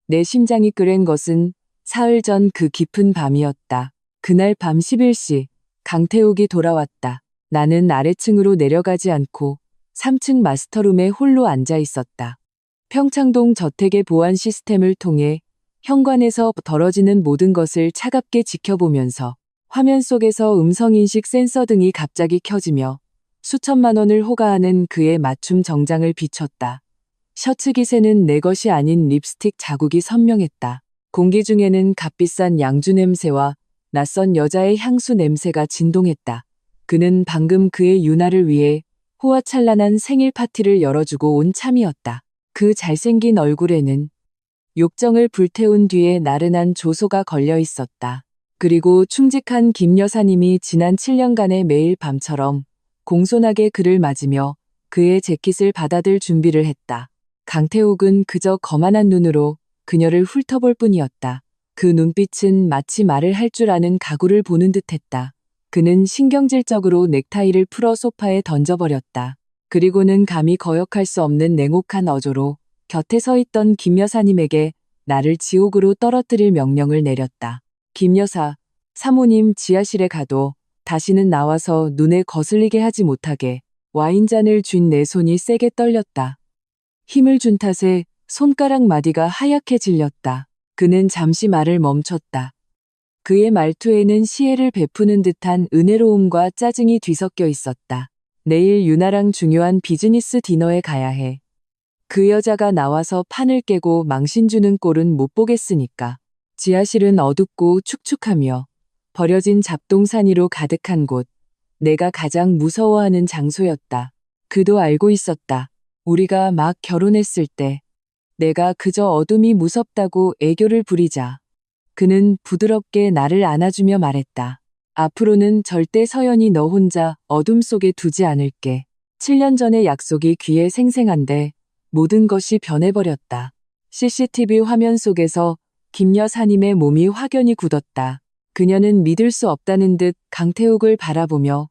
내 심장이 끓은 것은 사흘 전 그 깊은 밤이었다. 그날 밤 11시 강태욱이 돌아왔다. 나는 아래층으로 내려가지 않고 3층 마스터룸에 홀로 앉아 있었다. 평창동 저택의 보안 시스템을 통해 현관에서 벌어지는 모든 것을 차갑게 지켜보면서 화면 속에서 음성인식 센서 등이 갑자기 켜지며 수천만 원을 호가하는 그의 맞춤 정장을 비췄다. 셔츠 기세는 내 것이 아닌 립스틱 자국이 선명했다. 공기 중에는 값비싼 양주 냄새와 낯선 여자의 향수 냄새가 진동했다. 그는 방금 그의 유나를 위해 호화찬란한 생일 파티를 열어주고 온 참이었다. 그 잘생긴 얼굴에는 욕정을 불태운 뒤에 나른한 조소가 걸려 있었다. 그리고 충직한 김 여사님이 지난 7년간의 매일 밤처럼 공손하게 그를 맞으며 그의 재킷을 받아들 준비를 했다. 강태욱은 그저 거만한 눈으로 그녀를 훑어볼 뿐이었다. 그 눈빛은 마치 말을 할 줄 아는 가구를 보는 듯했다. 그는 신경질적으로 넥타이를 풀어 소파에 던져버렸다. 그리고는 감히 거역할 수 없는 냉혹한 어조로 곁에 서 있던 김 여사님에게 나를 지옥으로 떨어뜨릴 명령을 내렸다. 김 여사, 사모님 지하실에 가도 다시는 나와서 눈에 거슬리게 하지 못하게. 와인잔을 쥔 내 손이 세게 떨렸다. 힘을 준 탓에 손가락 마디가 하얗게 질렸다. 그는 잠시 말을 멈췄다. 그의 말투에는 시혜를 베푸는 듯한 은혜로움과 짜증이 뒤섞여 있었다. 내일 유나랑 중요한 비즈니스 디너에 가야 해. 그 여자가 나와서 판을 깨고 망신 주는 꼴은 못 보겠으니까. 지하실은 어둡고 축축하며 버려진 잡동사니로 가득한 곳. 내가 가장 무서워하는 장소였다. 그도 알고 있었다. 우리가 막 결혼했을 때 내가 그저 어둠이 무섭다고 애교를 부리자 그는 부드럽게 나를 안아주며 말했다. 앞으로는 절대 서연이 너 혼자 어둠 속에 두지 않을게. 7년 전의 약속이 귀에 생생한데 모든 것이 변해버렸다. CCTV 화면 속에서 김 여사님의 몸이 확연히 굳었다. 그녀는 믿을 수 없다는 듯 강태욱을 바라보며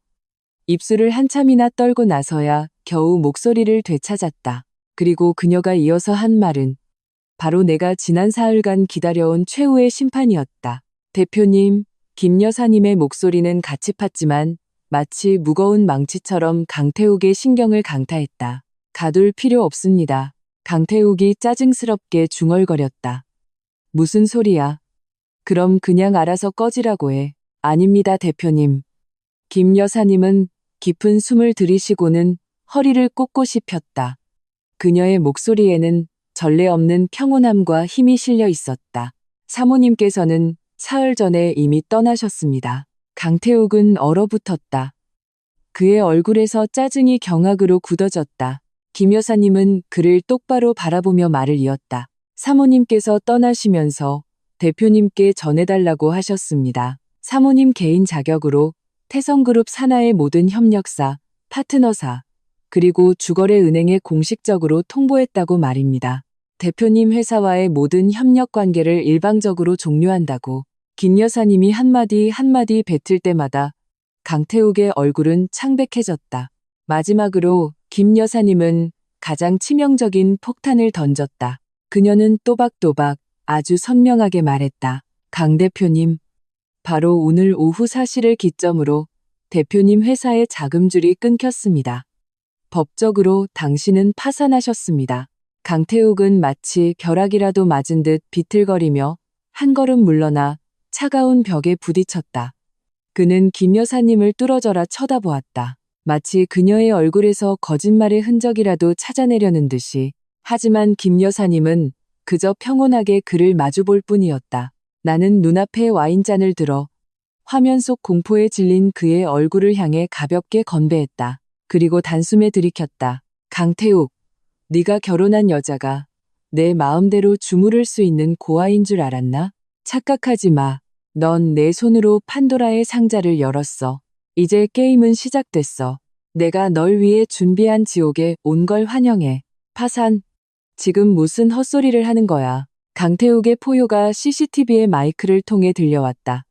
입술을 한참이나 떨고 나서야 겨우 목소리를 되찾았다. 그리고 그녀가 이어서 한 말은 바로 내가 지난 사흘간 기다려온 최후의 심판이었다. 대표님, 김 여사님의 목소리는 같이 팠지만 마치 무거운 망치처럼 강태욱의 신경을 강타했다. 가둘 필요 없습니다. 강태욱이 짜증스럽게 중얼거렸다. 무슨 소리야? 그럼 그냥 알아서 꺼지라고 해. 아닙니다, 대표님. 김 여사님은 깊은 숨을 들이쉬고는 허리를 꼿꼿이 폈다. 그녀의 목소리에는 전례 없는 평온함과 힘이 실려 있었다. 사모님께서는 사흘 전에 이미 떠나셨습니다. 강태욱은 얼어붙었다. 그의 얼굴에서 짜증이 경악으로 굳어졌다. 김 여사님은 그를 똑바로 바라보며 말을 이었다. 사모님께서 떠나시면서 대표님께 전해달라고 하셨습니다. 사모님 개인 자격으로 태성그룹 산하의 모든 협력사, 파트너사, 그리고 주거래 은행에 공식적으로 통보했다고 말입니다. 대표님 회사와의 모든 협력 관계를 일방적으로 종료한다고. 김 여사님이 한마디 한마디 뱉을 때마다 강태욱의 얼굴은 창백해졌다. 마지막으로 김 여사님은 가장 치명적인 폭탄을 던졌다. 그녀는 또박또박 아주 선명하게 말했다. 강 대표님, 바로 오늘 오후 사실을 기점으로 대표님 회사의 자금줄이 끊겼습니다. 법적으로 당신은 파산하셨습니다. 강태욱은 마치 벼락이라도 맞은 듯 비틀거리며 한 걸음 물러나 차가운 벽에 부딪혔다. 그는 김 여사님을 뚫어져라 쳐다보았다. 마치 그녀의 얼굴에서 거짓말의 흔적이라도 찾아내려는 듯이. 하지만 김 여사님은 그저 평온하게 그를 마주볼 뿐이었다. 나는 눈앞에 와인잔을 들어 화면 속 공포에 질린 그의 얼굴을 향해 가볍게 건배했다. 그리고 단숨에 들이켰다. 강태욱, 네가 결혼한 여자가 내 마음대로 주무를 수 있는 고아인 줄 알았나? 착각하지 마. 넌 내 손으로 판도라의 상자를 열었어. 이제 게임은 시작됐어. 내가 널 위해 준비한 지옥에 온 걸 환영해. 파산. 지금 무슨 헛소리를 하는 거야. 강태욱의 포효가 CCTV의 마이크를 통해 들려왔다.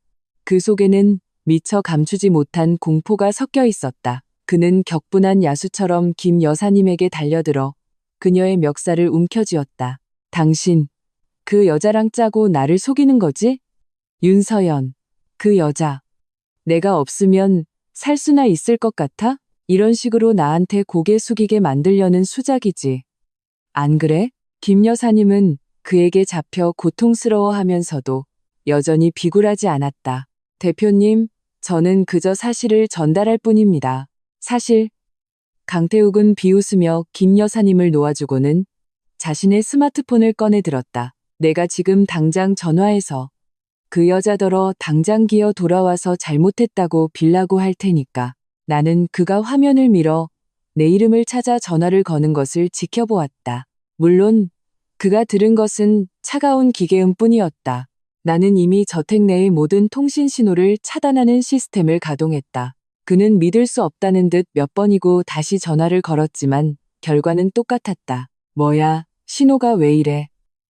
그 속에는 미처 감추지 못한 공포가 섞여 있었다. 그는 격분한 야수처럼 김 여사님에게 달려들어 그녀의 멱살을 움켜쥐었다. 당신, 그 여자랑 짜고 나를 속이는 거지? 윤서연. 그 여자. 내가 없으면 살 수나 있을 것 같아? 이런 식으로 나한테 고개 숙이게 만들려는 수작이지. 안 그래? 김 여사님은 그에게 잡혀 고통스러워하면서도 여전히 비굴하지 않았다. 대표님, 저는 그저 사실을 전달할 뿐입니다. 사실, 강태욱은 비웃으며 김 여사님을 놓아주고는 자신의 스마트폰을 꺼내 들었다. 내가 지금 당장 전화해서 그 여자더러 당장 기어 돌아와서 잘못했다고 빌라고 할 테니까. 나는 그가 화면을 밀어 내 이름을 찾아 전화를 거는 것을 지켜보았다. 물론 그가 들은 것은 차가운 기계음 뿐이었다. 나는 이미 저택 내의 모든 통신 신호를 차단하는 시스템을 가동했다. 그는 믿을 수 없다는 듯 몇 번이고 다시 전화를 걸었지만 결과는 똑같았다. 뭐야, 신호가 왜 이래?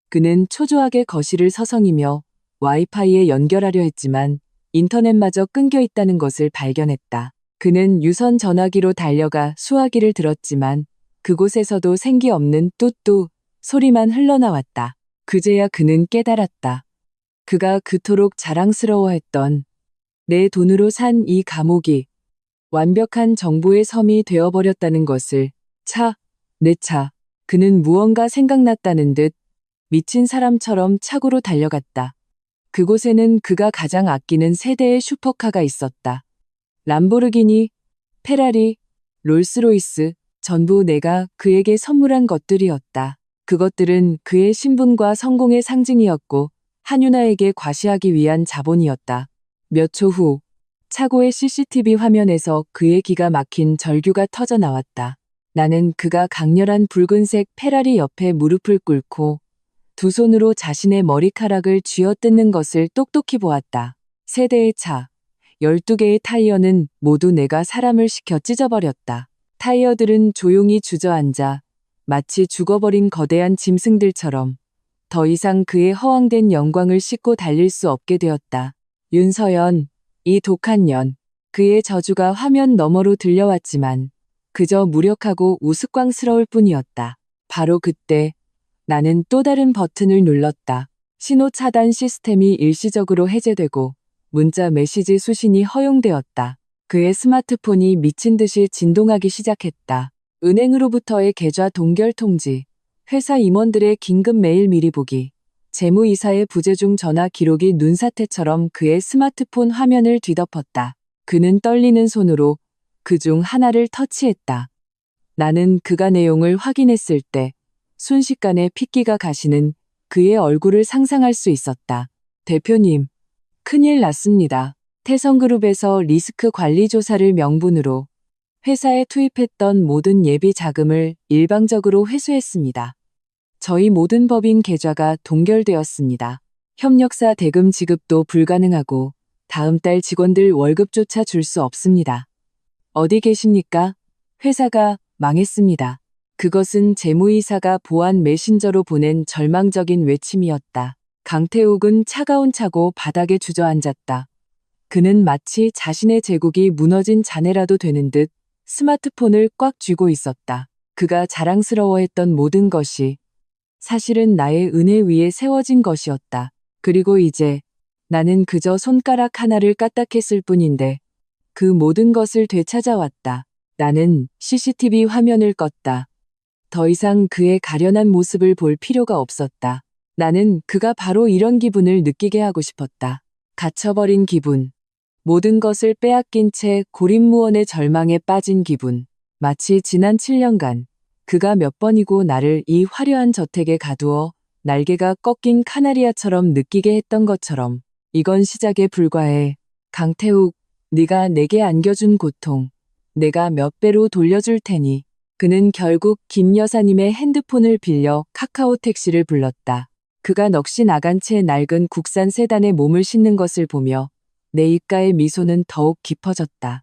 그는 초조하게 거실을 서성이며 와이파이에 연결하려 했지만 인터넷마저 끊겨 있다는 것을 발견했다. 그는 유선 전화기로 달려가 수화기를 들었지만 그곳에서도 생기 없는 뚜뚜 소리만 흘러나왔다. 그제야 그는 깨달았다. 그가 그토록 자랑스러워했던 내 돈으로 산 이 감옥이 완벽한 정보의 섬이 되어버렸다는 것을. 내 차. 그는 무언가 생각났다는 듯 미친 사람처럼 차고로 달려갔다. 그곳에는 그가 가장 아끼는 세대의 슈퍼카가 있었다. 람보르기니, 페라리, 롤스로이스, 전부 내가 그에게 선물한 것들이었다. 그것들은 그의 신분과 성공의 상징이었고 한유나에게 과시하기 위한 자본이었다. 몇 초 후, 차고의 CCTV 화면에서 그의 기가 막힌 절규가 터져 나왔다. 나는 그가 강렬한 붉은색 페라리 옆에 무릎을 꿇고 두 손으로 자신의 머리카락을 쥐어뜯는 것을 똑똑히 보았다. 세 대의 차, 12개의 타이어는 모두 내가 사람을 시켜 찢어버렸다. 타이어들은 조용히 주저앉아 마치 죽어버린 거대한 짐승들처럼 더 이상 그의 허황된 영광을 싣고 달릴 수 없게 되었다. 윤서연, 이 독한 년. 그의 저주가 화면 너머로 들려왔지만 그저 무력하고 우스꽝스러울 뿐이었다. 바로 그때 나는 또 다른 버튼을 눌렀다. 신호 차단 시스템이 일시적으로 해제되고 문자 메시지 수신이 허용되었다. 그의 스마트폰이 미친 듯이 진동하기 시작했다. 은행으로부터의 계좌 동결 통지, 회사 임원들의 긴급 메일 미리 보기, 재무이사의 부재중 전화 기록이 눈사태처럼 그의 스마트폰 화면을 뒤덮었다. 그는 떨리는 손으로 그중 하나를 터치했다. 나는 그가 내용을 확인했을 때 순식간에 핏기가 가시는 그의 얼굴을 상상할 수 있었다. 대표님, 큰일 났습니다. 태성그룹에서 리스크 관리 조사를 명분으로 회사에 투입했던 모든 예비 자금을 일방적으로 회수했습니다. 저희 모든 법인 계좌가 동결되었습니다. 협력사 대금 지급도 불가능하고 다음 달 직원들 월급조차 줄 수 없습니다. 어디 계십니까? 회사가 망했습니다. 그것은 재무이사가 보안 메신저로 보낸 절망적인 외침이었다. 강태욱은 차가운 차고 바닥에 주저앉았다. 그는 마치 자신의 제국이 무너진 자네라도 되는 듯 스마트폰을 꽉 쥐고 있었다. 그가 자랑스러워했던 모든 것이 사실은 나의 은혜 위에 세워진 것이었다. 그리고 이제 나는 그저 손가락 하나를 까딱했을 뿐인데 그 모든 것을 되찾아왔다. 나는 CCTV 화면을 껐다. 더 이상 그의 가련한 모습을 볼 필요가 없었다. 나는 그가 바로 이런 기분을 느끼게 하고 싶었다. 갇혀버린 기분. 모든 것을 빼앗긴 채 고립무원의 절망에 빠진 기분. 마치 지난 7년간 그가 몇 번이고 나를 이 화려한 저택에 가두어 날개가 꺾인 카나리아처럼 느끼게 했던 것처럼. 이건 시작에 불과해. 강태욱, 네가 내게 안겨준 고통. 내가 몇 배로 돌려줄 테니. 그는 결국 김 여사님의 핸드폰을 빌려 카카오 택시를 불렀다. 그가 넋이 나간 채 낡은 국산 세단에 몸을 싣는 것을 보며 내 입가의 미소는 더욱 깊어졌다.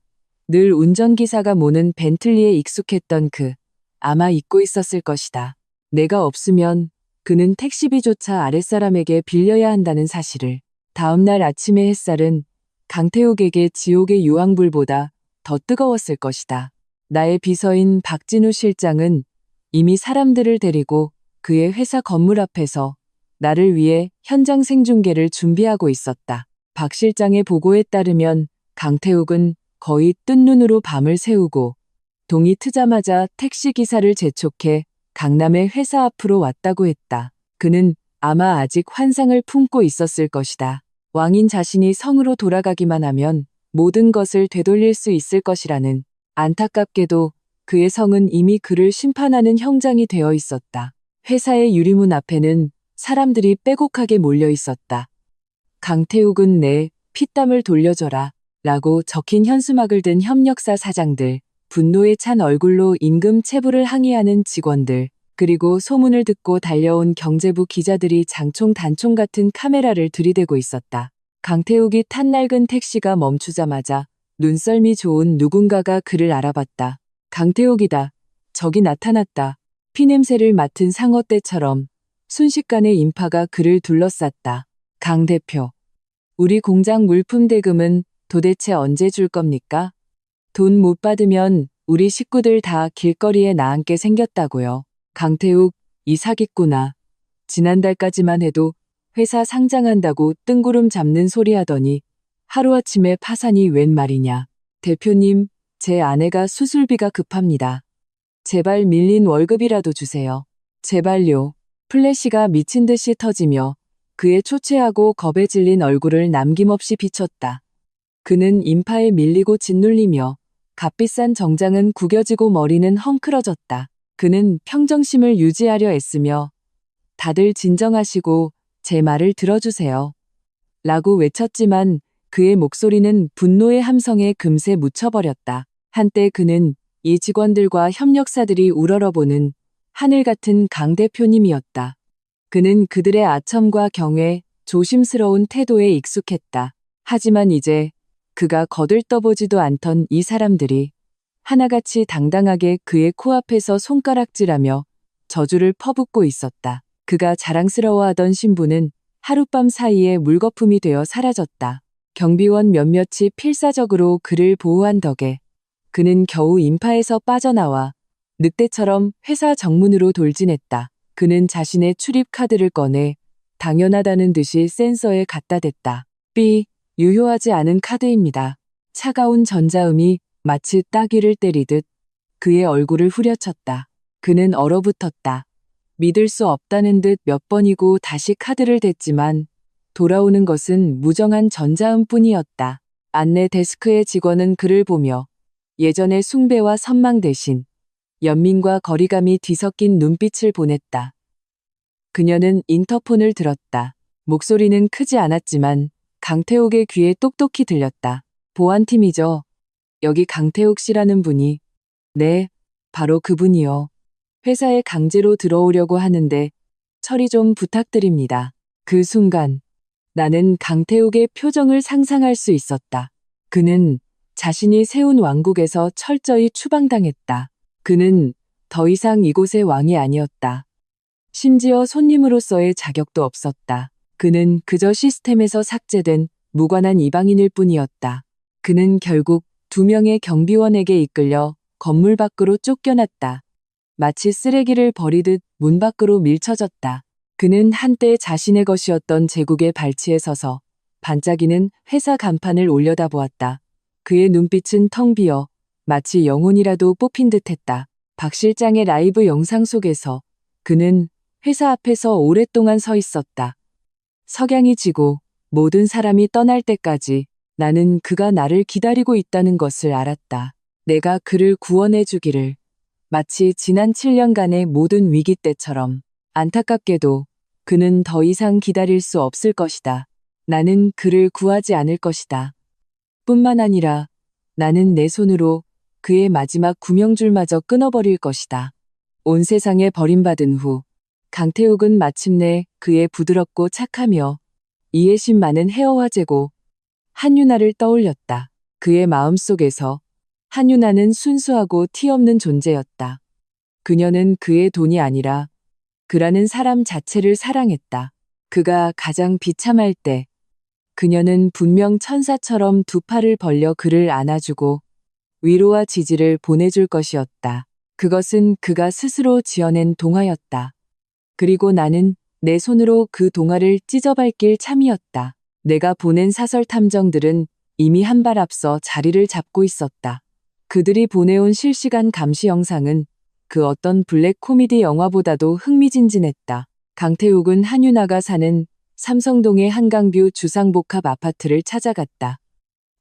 늘 운전기사가 모는 벤틀리에 익숙했던 그, 아마 잊고 있었을 것이다. 내가 없으면 그는 택시비조차 아랫사람에게 빌려야 한다는 사실을. 다음 날 아침의 햇살은 강태욱에게 지옥의 유황불보다 더 뜨거웠을 것이다. 나의 비서인 박진우 실장은 이미 사람들을 데리고 그의 회사 건물 앞에서 나를 위해 현장 생중계를 준비하고 있었다. 박 실장의 보고에 따르면 강태욱은 거의 뜬 눈으로 밤을 새우고 동이 트자마자 택시기사를 재촉해 강남의 회사 앞으로 왔다고 했다. 그는 아마 아직 환상을 품고 있었을 것이다. 왕인 자신이 성으로 돌아가기만 하면 모든 것을 되돌릴 수 있을 것이라는. 안타깝게도 그의 성은 이미 그를 심판하는 형장이 되어 있었다. 회사의 유리문 앞에는 사람들이 빼곡하게 몰려 있었다. 강태욱은 내 피땀을 돌려줘라 라고 적힌 현수막을 든 협력사 사장들, 분노에 찬 얼굴로 임금 체불을 항의하는 직원들, 그리고 소문을 듣고 달려온 경제부 기자들이 장총 단총 같은 카메라를 들이대고 있었다. 강태욱이 탄 낡은 택시가 멈추자마자 눈썰미 좋은 누군가가 그를 알아봤다. 강태욱이다. 저기 나타났다. 피냄새를 맡은 상어떼처럼 순식간에 인파가 그를 둘러쌌다. 강 대표. 우리 공장 물품 대금은 도대체 언제 줄 겁니까? 돈 못 받으면 우리 식구들 다 길거리에 나앉게 생겼다고요. 강태욱, 이 사기꾼아. 지난달까지만 해도 회사 상장한다고 뜬구름 잡는 소리 하더니 하루아침에 파산이 웬 말이냐. 대표님, 제 아내가 수술비가 급합니다. 제발 밀린 월급이라도 주세요. 제발요. 플래시가 미친 듯이 터지며 그의 초췌하고 겁에 질린 얼굴을 남김없이 비췄다. 그는 인파에 밀리고 짓눌리며 값비싼 정장은 구겨지고 머리는 헝클어졌다. 그는 평정심을 유지하려 애쓰며 다들 진정하시고 제 말을 들어주세요. 라고 외쳤지만 그의 목소리는 분노의 함성에 금세 묻혀버렸다. 한때 그는 이 직원들과 협력사들이 우러러보는 하늘 같은 강 대표님이었다. 그는 그들의 아첨과 경외, 조심스러운 태도에 익숙했다. 하지만 이제 그가 거들떠보지도 않던 이 사람들이 하나같이 당당하게 그의 코앞에서 손가락질하며 저주를 퍼붓고 있었다. 그가 자랑스러워하던 신분은 하룻밤 사이에 물거품이 되어 사라졌다. 경비원 몇몇이 필사적으로 그를 보호한 덕에 그는 겨우 인파에서 빠져나와 늑대처럼 회사 정문으로 돌진했다. 그는 자신의 출입 카드를 꺼내 당연하다는 듯이 센서에 갖다 댔다. 삐, 유효하지 않은 카드입니다. 차가운 전자음이 마치 따귀를 때리듯 그의 얼굴을 후려쳤다. 그는 얼어붙었다. 믿을 수 없다는 듯 몇 번이고 다시 카드를 댔지만 돌아오는 것은 무정한 전자음뿐이었다. 안내 데스크의 직원은 그를 보며 예전의 숭배와 선망 대신 연민과 거리감이 뒤섞인 눈빛을 보냈다. 그녀는 인터폰을 들었다. 목소리는 크지 않았지만 강태욱의 귀에 똑똑히 들렸다. 보안팀이죠. 여기 강태욱 씨라는 분이. 네, 바로 그분이요. 회사에 강제로 들어오려고 하는데 처리 좀 부탁드립니다. 그 순간 나는 강태욱의 표정을 상상할 수 있었다. 그는 자신이 세운 왕국에서 철저히 추방당했다. 그는 더 이상 이곳의 왕이 아니었다. 심지어 손님으로서의 자격도 없었다. 그는 그저 시스템에서 삭제된 무관한 이방인일 뿐이었다. 그는 결국 2명의 경비원에게 이끌려 건물 밖으로 쫓겨났다. 마치 쓰레기를 버리듯 문 밖으로 밀쳐졌다. 그는 한때 자신의 것이었던 제국의 발치에 서서 반짝이는 회사 간판을 올려다보았다. 그의 눈빛은 텅 비어 마치 영혼이라도 뽑힌 듯했다. 박 실장의 라이브 영상 속에서 그는 회사 앞에서 오랫동안 서 있었다. 석양이 지고 모든 사람이 떠날 때까지 나는 그가 나를 기다리고 있다는 것을 알았다. 내가 그를 구원해 주기를. 마치 지난 7년간의 모든 위기 때처럼. 안타깝게도 그는 더 이상 기다릴 수 없을 것이다. 나는 그를 구하지 않을 것이다. 뿐만 아니라 나는 내 손으로 그의 마지막 구명줄마저 끊어버릴 것이다. 온 세상에 버림받은 후 강태욱은 마침내 그의 부드럽고 착하며 이해심 많은 헤어와 제고 한유나를 떠올렸다. 그의 마음속에서 한유나는 순수하고 티없는 존재였다. 그녀는 그의 돈이 아니라 그라는 사람 자체를 사랑했다. 그가 가장 비참할 때 그녀는 분명 천사처럼 두 팔을 벌려 그를 안아주고 위로와 지지를 보내줄 것이었다. 그것은 그가 스스로 지어낸 동화였다. 그리고 나는 내 손으로 그 동화를 찢어밟길 참이었다. 내가 보낸 사설 탐정들은 이미 한 발 앞서 자리를 잡고 있었다. 그들이 보내온 실시간 감시 영상은 그 어떤 블랙 코미디 영화보다도 흥미진진했다. 강태욱은 한유나가 사는 삼성동의 한강뷰 주상복합 아파트를 찾아갔다.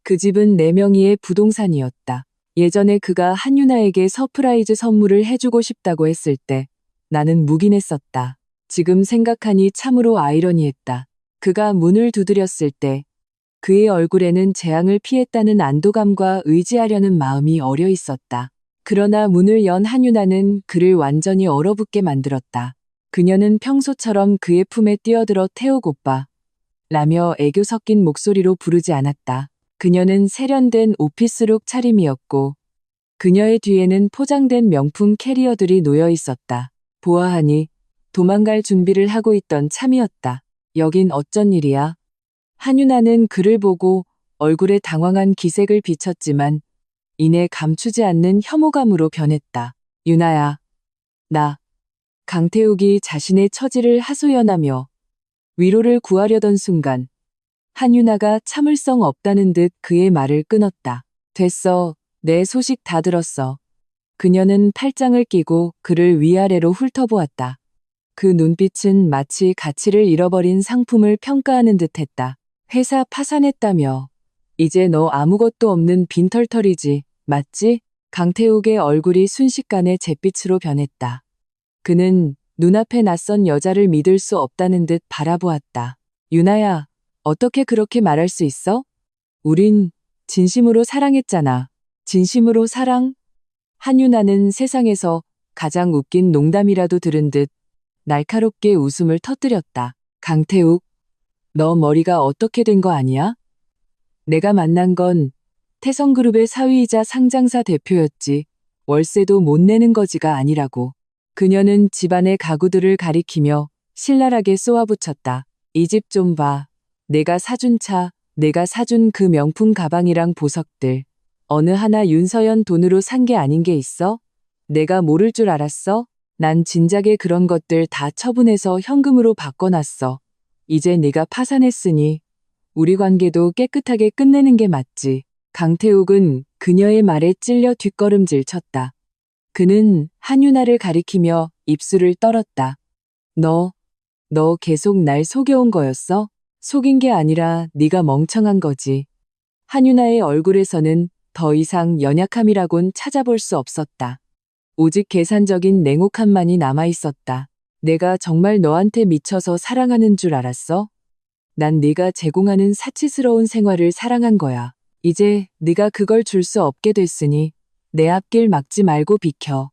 그 집은 4명이의 부동산이었다. 예전에 그가 한유나에게 서프라이즈 선물을 해주고 싶다고 했을 때 나는 묵인했었다. 지금 생각하니 참으로 아이러니했다. 그가 문을 두드렸을 때 그의 얼굴에는 재앙을 피했다는 안도감과 의지하려는 마음이 어려 있었다. 그러나 문을 연 한유나는 그를 완전히 얼어붙게 만들었다. 그녀는 평소처럼 그의 품에 뛰어들어 태욱 오빠 라며 애교 섞인 목소리로 부르지 않았다. 그녀는 세련된 오피스룩 차림이었고 그녀의 뒤에는 포장된 명품 캐리어들이 놓여 있었다. 보아하니 도망갈 준비를 하고 있던 참이었다. 여긴 어쩐 일이야? 한유나는 그를 보고 얼굴에 당황한 기색을 비쳤지만 이내 감추지 않는 혐오감으로 변했다. 유나야. 나. 강태욱이 자신의 처지를 하소연하며 위로를 구하려던 순간 한유나가 참을성 없다는 듯 그의 말을 끊었다. 됐어. 내 소식 다 들었어. 그녀는 팔짱을 끼고 그를 위아래로 훑어보았다. 그 눈빛은 마치 가치를 잃어버린 상품을 평가하는 듯했다. 회사 파산했다며. 이제 너 아무것도 없는 빈털털이지, 맞지? 강태욱의 얼굴이 순식간에 잿빛으로 변했다. 그는 눈앞에 낯선 여자를 믿을 수 없다는 듯 바라보았다. 유나야, 어떻게 그렇게 말할 수 있어? 우린 진심으로 사랑했잖아. 진심으로 사랑? 한유나는 세상에서 가장 웃긴 농담이라도 들은 듯 날카롭게 웃음을 터뜨렸다. 강태욱, 너 머리가 어떻게 된 거 아니야? 내가 만난 건 태성그룹의 사위이자 상장사 대표였지. 월세도 못 내는 거지가 아니라고. 그녀는 집안의 가구들을 가리키며 신랄하게 쏘아붙였다. 이 집 좀 봐. 내가 사준 차, 내가 사준 그 명품 가방이랑 보석들. 어느 하나 윤서연 돈으로 산 게 아닌 게 있어? 내가 모를 줄 알았어? 난 진작에 그런 것들 다 처분해서 현금으로 바꿔놨어. 이제 네가 파산했으니 우리 관계도 깨끗하게 끝내는 게 맞지. 강태욱은 그녀의 말에 찔려 뒷걸음질 쳤다. 그는 한유나를 가리키며 입술을 떨었다. 너 계속 날 속여온 거였어? 속인 게 아니라 네가 멍청한 거지. 한유나의 얼굴에서는 더 이상 연약함이라곤 찾아볼 수 없었다. 오직 계산적인 냉혹함만이 남아있었다. 내가 정말 너한테 미쳐서 사랑하는 줄 알았어? 난 네가 제공하는 사치스러운 생활을 사랑한 거야. 이제 네가 그걸 줄 수 없게 됐으니 내 앞길 막지 말고 비켜.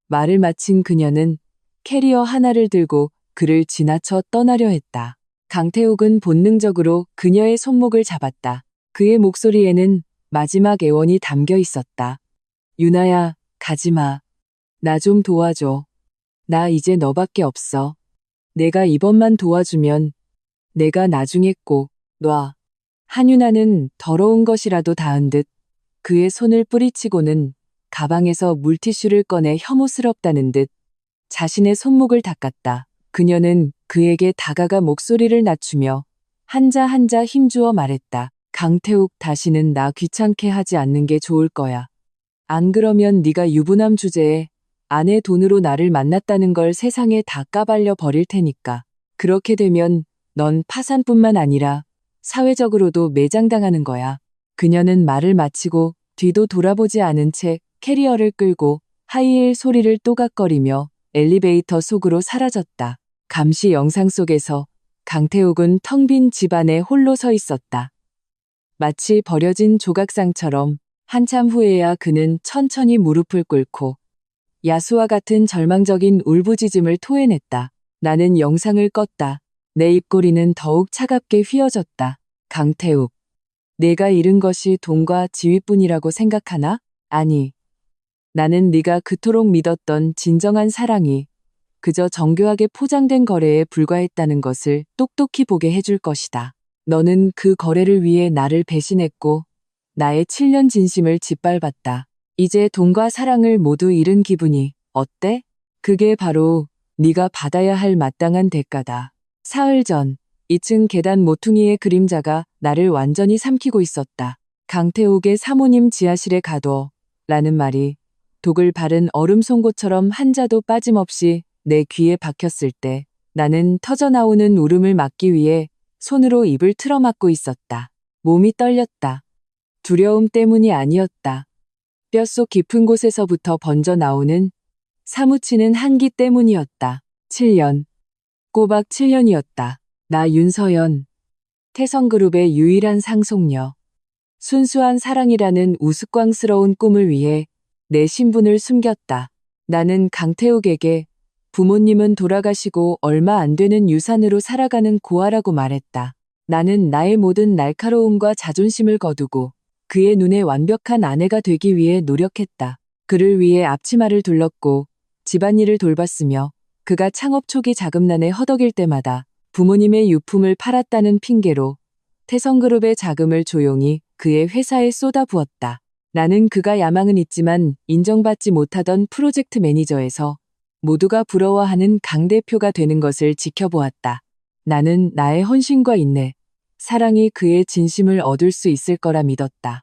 말을 마친 그녀는 캐리어 하나를 들고 그를 지나쳐 떠나려 했다. 강태욱은 본능적으로 그녀의 손목을 잡았다. 그의 목소리에는 마지막 애원이 담겨 있었다. 유나야, 가지마. 나 좀 도와줘. 나 이제 너밖에 없어. 내가 이번만 도와주면 내가 나중에 꼭 놔. 한유나는 더러운 것이라도 닿은 듯 그의 손을 뿌리치고는 가방에서 물티슈를 꺼내 혐오스럽다는 듯 자신의 손목을 닦았다. 그녀는 그에게 다가가 목소리를 낮추며 한자 한자 힘주어 말했다. 강태욱, 다시는 나 귀찮게 하지 않는 게 좋을 거야. 안 그러면 네가 유부남 주제에 아내 돈으로 나를 만났다는 걸 세상에 다 까발려 버릴 테니까. 그렇게 되면 넌 파산뿐만 아니라 사회적으로도 매장당하는 거야. 그녀는 말을 마치고 뒤도 돌아보지 않은 채 캐리어를 끌고 하이힐 소리를 또각거리며 엘리베이터 속으로 사라졌다. 감시 영상 속에서 강태욱은 텅 빈 집안에 홀로 서 있었다. 마치 버려진 조각상처럼 한참 후에야 그는 천천히 무릎을 꿇고 야수와 같은 절망적인 울부짖음을 토해냈다. 나는 영상을 껐다. 내 입꼬리는 더욱 차갑게 휘어졌다. 강태욱, 내가 잃은 것이 돈과 지위뿐이라고 생각하나? 아니. 나는 네가 그토록 믿었던 진정한 사랑이 그저 정교하게 포장된 거래에 불과했다는 것을 똑똑히 보게 해줄 것이다. 너는 그 거래를 위해 나를 배신했고 나의 7년 진심을 짓밟았다. 이제 돈과 사랑을 모두 잃은 기분이 어때? 그게 바로 네가 받아야 할 마땅한 대가다. 사흘 전 2층 계단 모퉁이의 그림자가 나를 완전히 삼키고 있었다. 강태욱의 사모님 지하실에 가둬 라는 말이 독을 바른 얼음 송곳처럼 한 자도 빠짐없이 내 귀에 박혔을 때 나는 터져나오는 울음을 막기 위해 손으로 입을 틀어막고 있었다. 몸이 떨렸다. 두려움 때문이 아니었다. 뼛속 깊은 곳에서부터 번져 나오는 사무치는 한기 때문이었다. 7년. 꼬박 7년이었다. 나 윤서연. 태성그룹의 유일한 상속녀. 순수한 사랑이라는 우스꽝스러운 꿈을 위해 내 신분을 숨겼다. 나는 강태욱에게 부모님은 돌아가시고 얼마 안 되는 유산으로 살아가는 고아라고 말했다. 나는 나의 모든 날카로움과 자존심을 거두고 그의 눈에 완벽한 아내가 되기 위해 노력했다. 그를 위해 앞치마를 둘렀고 집안일을 돌봤으며 그가 창업 초기 자금난에 허덕일 때마다 부모님의 유품을 팔았다는 핑계로 태성그룹의 자금을 조용히 그의 회사에 쏟아부었다. 나는 그가 야망은 있지만 인정받지 못하던 프로젝트 매니저에서 모두가 부러워하는 강 대표가 되는 것을 지켜보았다. 나는 나의 헌신과 인내, 사랑이 그의 진심을 얻을 수 있을 거라 믿었다.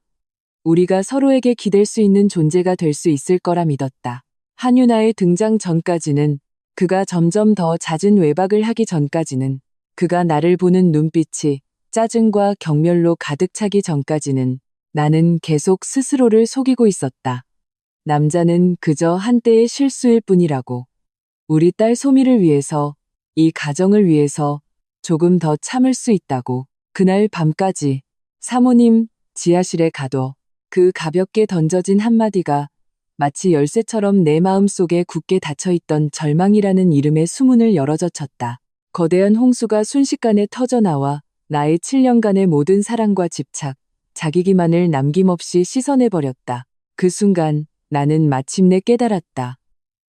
우리가 서로에게 기댈 수 있는 존재가 될 수 있을 거라 믿었다. 한유나의 등장 전까지는, 그가 점점 더 잦은 외박을 하기 전까지는, 그가 나를 보는 눈빛이 짜증과 경멸로 가득 차기 전까지는 나는 계속 스스로를 속이고 있었다. 남자는 그저 한때의 실수일 뿐이라고. 우리 딸 소미를 위해서, 이 가정을 위해서 조금 더 참을 수 있다고. 그날 밤까지 사모님 지하실에 가둬. 그 가볍게 던져진 한마디가 마치 열쇠처럼 내 마음속에 굳게 닫혀있던 절망이라는 이름의 수문을 열어젖혔다. 거대한 홍수가 순식간에 터져나와 나의 7년간의 모든 사랑과 집착, 자기기만을 남김없이 씻어내버렸다. 그 순간 나는 마침내 깨달았다.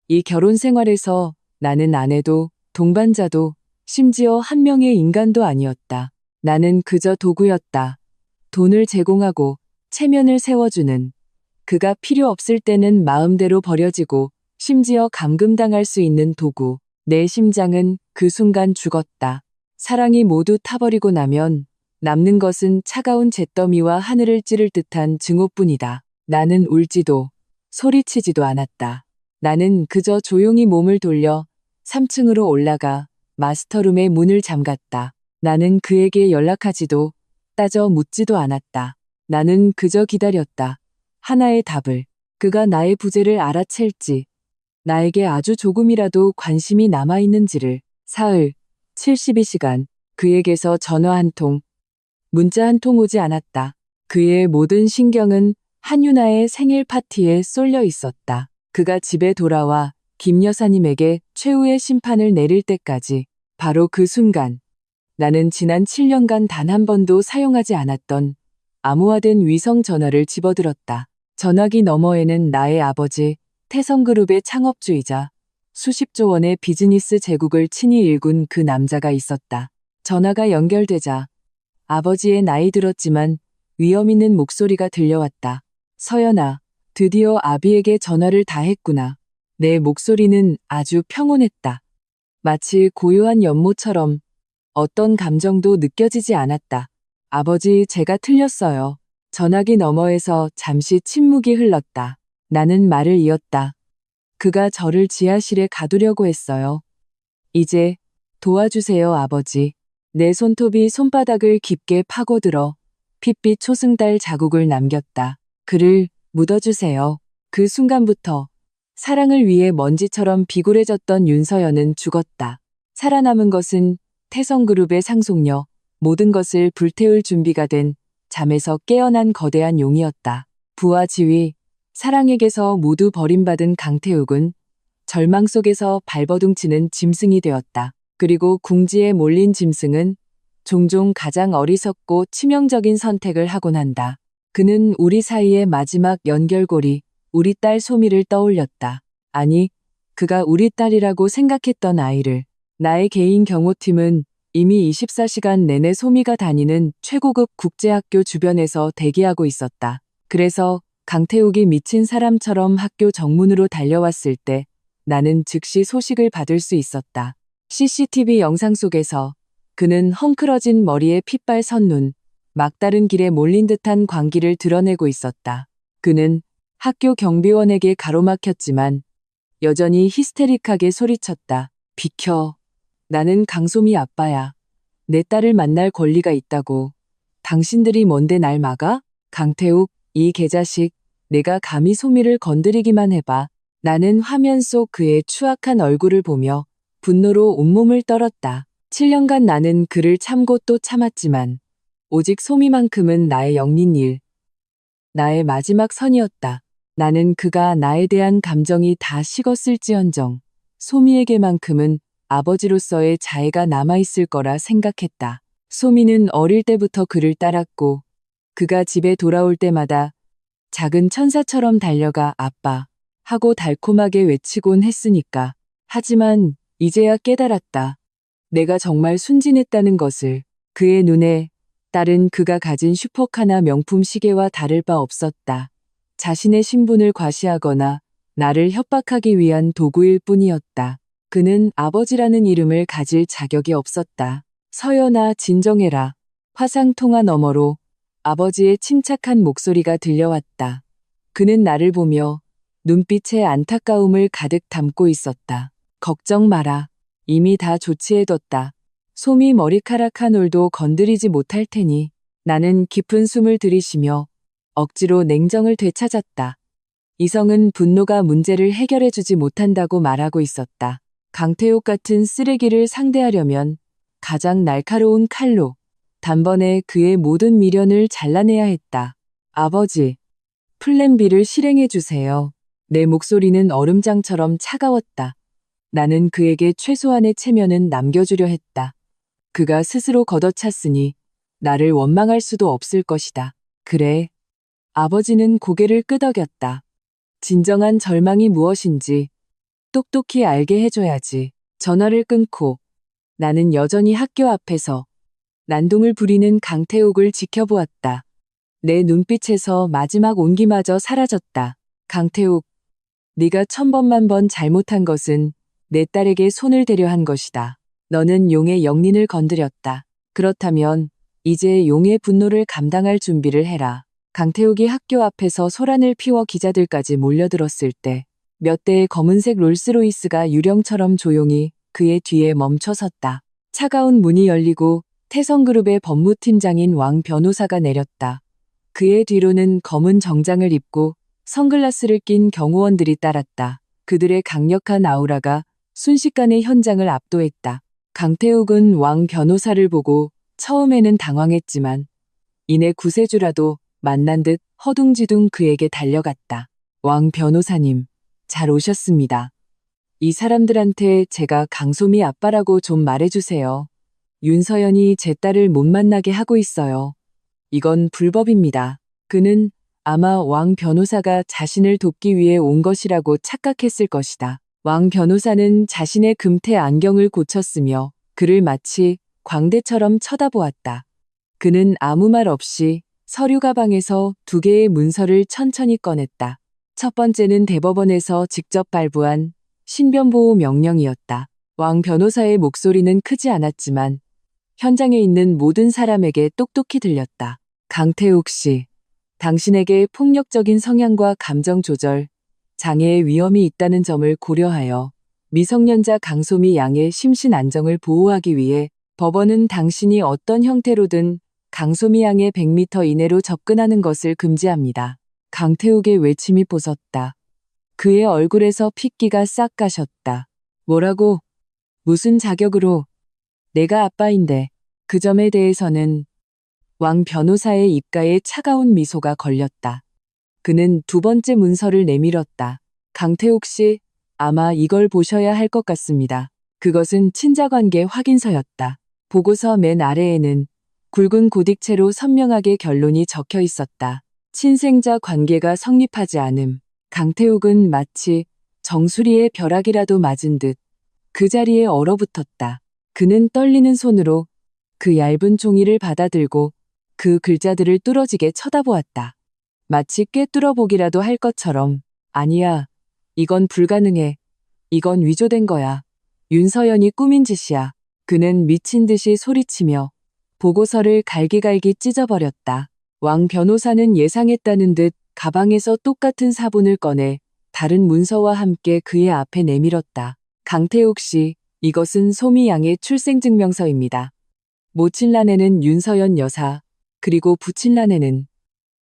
이 결혼 생활에서 나는 아내도 동반자도 심지어 한 명의 인간도 아니었다. 나는 그저 도구였다. 돈을 제공하고 체면을 세워주는. 그가 필요 없을 때는 마음대로 버려지고 심지어 감금당할 수 있는 도구. 내 심장은 그 순간 죽었다. 사랑이 모두 타버리고 나면 남는 것은 차가운 잿더미와 하늘을 찌를 듯한 증오뿐이다. 나는 울지도 소리치지도 않았다. 나는 그저 조용히 몸을 돌려 3층으로 올라가 마스터룸의 문을 잠갔다. 나는 그에게 연락하지도 따져 묻지도 않았다. 나는 그저 기다렸다. 하나의 답을. 그가 나의 부재를 알아챌지, 나에게 아주 조금이라도 관심이 남아있는지를. 사흘, 72시간, 그에게서 전화 한 통, 문자 한 통 오지 않았다. 그의 모든 신경은 한유나의 생일 파티에 쏠려 있었다. 그가 집에 돌아와 김 여사님에게 최후의 심판을 내릴 때까지, 바로 그 순간, 나는 지난 7년간 단 한 번도 사용하지 않았던 암호화된 위성 전화를 집어들었다. 전화기 너머에는 나의 아버지, 태성그룹의 창업주이자 수십조 원의 비즈니스 제국을 친히 일군 그 남자가 있었다. 전화가 연결되자 아버지의 나이 들었지만 위험 있는 목소리가 들려왔다. 서연아, 드디어 아비에게 전화를 다 했구나. 내 목소리는 아주 평온했다. 마치 고요한 연모처럼 어떤 감정도 느껴지지 않았다. 아버지, 제가 틀렸어요. 전화기 너머에서 잠시 침묵이 흘렀다. 나는 말을 이었다. 그가 저를 지하실에 가두려고 했어요. 이제 도와주세요, 아버지. 내 손톱이 손바닥을 깊게 파고들어 핏빛 초승달 자국을 남겼다. 그를 묻어주세요. 그 순간부터 사랑을 위해 먼지처럼 비굴해졌던 윤서연은 죽었다. 살아남은 것은 태성그룹의 상속녀, 모든 것을 불태울 준비가 된 잠에서 깨어난 거대한 용이었다. 부와 지위, 사랑에게서 모두 버림받은 강태욱은 절망 속에서 발버둥치는 짐승이 되었다. 그리고 궁지에 몰린 짐승은 종종 가장 어리석고 치명적인 선택을 하곤 한다. 그는 우리 사이의 마지막 연결고리, 우리 딸 소미를 떠올렸다. 아니, 그가 우리 딸이라고 생각했던 아이를. 나의 개인 경호팀은 이미 24시간 내내 소미가 다니는 최고급 국제학교 주변에서 대기하고 있었다. 그래서 강태욱이 미친 사람처럼 학교 정문으로 달려왔을 때 나는 즉시 소식을 받을 수 있었다. CCTV 영상 속에서 그는 헝클어진 머리에 핏발 선눈, 막다른 길에 몰린 듯한 광기를 드러내고 있었다. 그는 학교 경비원에게 가로막혔지만 여전히 히스테릭하게 소리쳤다. 비켜. 나는 강소미 아빠야. 내 딸을 만날 권리가 있다고. 당신들이 뭔데 날 막아? 강태욱, 이 개자식. 내가 감히 소미를 건드리기만 해봐. 나는 화면 속 그의 추악한 얼굴을 보며 분노로 온몸을 떨었다. 7년간 나는 그를 참고 또 참았지만 오직 소미만큼은 나의 영린 일, 나의 마지막 선이었다. 나는 그가 나에 대한 감정이 다 식었을지언정 소미에게만큼은 아버지로서의 자애가 남아있을 거라 생각했다. 소미는 어릴 때부터 그를 따랐고 그가 집에 돌아올 때마다 작은 천사처럼 달려가 아빠 하고 달콤하게 외치곤 했으니까. 하지만 이제야 깨달았다. 내가 정말 순진했다는 것을. 그의 눈에 딸은 그가 가진 슈퍼카나 명품 시계와 다를 바 없었다. 자신의 신분을 과시하거나 나를 협박하기 위한 도구일 뿐이었다. 그는 아버지라는 이름을 가질 자격이 없었다. 서연아, 진정해라. 화상통화 너머로 아버지의 침착한 목소리가 들려왔다. 그는 나를 보며 눈빛에 안타까움을 가득 담고 있었다. 걱정 마라. 이미 다 조치해뒀다. 소미 머리카락 한 올도 건드리지 못할 테니. 나는 깊은 숨을 들이쉬며 억지로 냉정을 되찾았다. 이성은 분노가 문제를 해결해주지 못한다고 말하고 있었다. 강태욱 같은 쓰레기를 상대하려면 가장 날카로운 칼로 단번에 그의 모든 미련을 잘라내야 했다. 아버지, 플랜 B를 실행해주세요. 내 목소리는 얼음장처럼 차가웠다. 나는 그에게 최소한의 체면은 남겨주려 했다. 그가 스스로 걷어찼으니 나를 원망할 수도 없을 것이다. 그래. 아버지는 고개를 끄덕였다. 진정한 절망이 무엇인지 똑똑히 알게 해줘야지. 전화를 끊고 나는 여전히 학교 앞에서 난동을 부리는 강태욱을 지켜보았다. 내 눈빛에서 마지막 온기마저 사라졌다. 강태욱, 네가 천번만 번 잘못한 것은 내 딸에게 손을 대려 한 것이다. 너는 용의 영린을 건드렸다. 그렇다면 이제 용의 분노를 감당할 준비를 해라. 강태욱이 학교 앞에서 소란을 피워 기자들까지 몰려들었을 때 몇 대의 검은색 롤스로이스가 유령처럼 조용히 그의 뒤에 멈춰섰다. 차가운 문이 열리고 태성그룹의 법무팀장인 왕 변호사가 내렸다. 그의 뒤로는 검은 정장을 입고 선글라스를 낀 경호원들이 따랐다. 그들의 강력한 아우라가 순식간에 현장을 압도했다. 강태욱은 왕 변호사를 보고 처음에는 당황했지만 이내 구세주라도 만난 듯 허둥지둥 그에게 달려갔다. 왕 변호사님, 잘 오셨습니다. 이 사람들한테 제가 강소미 아빠라고 좀 말해주세요. 윤서연이 제 딸을 못 만나게 하고 있어요. 이건 불법입니다. 그는 아마 왕 변호사가 자신을 돕기 위해 온 것이라고 착각했을 것이다. 왕 변호사는 자신의 금태 안경을 고쳤으며 그를 마치 광대처럼 쳐다보았다. 그는 아무 말 없이 서류 가방에서 2개의 문서를 천천히 꺼냈다. 첫 번째는 대법원에서 직접 발부한 신변보호 명령이었다. 왕 변호사의 목소리는 크지 않았지만 현장에 있는 모든 사람에게 똑똑히 들렸다. 강태욱 씨, 당신에게 폭력적인 성향과 감정 조절, 장애의 위험이 있다는 점을 고려하여 미성년자 강소미 양의 심신 안정을 보호하기 위해 법원은 당신이 어떤 형태로든 강소미 양의 100m 이내로 접근하는 것을 금지합니다. 강태욱의 외침이 솟았다. 그의 얼굴에서 핏기가 싹 가셨다. 뭐라고? 무슨 자격으로? 내가 아빠인데. 그 점에 대해서는 왕 변호사의 입가에 차가운 미소가 걸렸다. 그는 2번째 문서를 내밀었다. 강태욱 씨, 아마 이걸 보셔야 할 것 같습니다. 그것은 친자관계 확인서였다. 보고서 맨 아래에는 굵은 고딕체로 선명하게 결론이 적혀 있었다. 친생자 관계가 성립하지 않음. 강태욱은 마치 정수리에 벼락이라도 맞은 듯 그 자리에 얼어붙었다. 그는 떨리는 손으로 그 얇은 종이를 받아들고 그 글자들을 뚫어지게 쳐다보았다. 마치 꿰뚫어보기라도 할 것처럼. 아니야. 이건 불가능해. 이건 위조된 거야. 윤서연이 꾸민 짓이야. 그는 미친 듯이 소리치며 보고서를 갈기갈기 찢어버렸다. 왕 변호사는 예상했다는 듯 가방에서 똑같은 사본을 꺼내 다른 문서와 함께 그의 앞에 내밀었다. 강태욱 씨, 이것은 소미 양의 출생증명서입니다. 모친란에는 윤서연 여사, 그리고 부친란에는.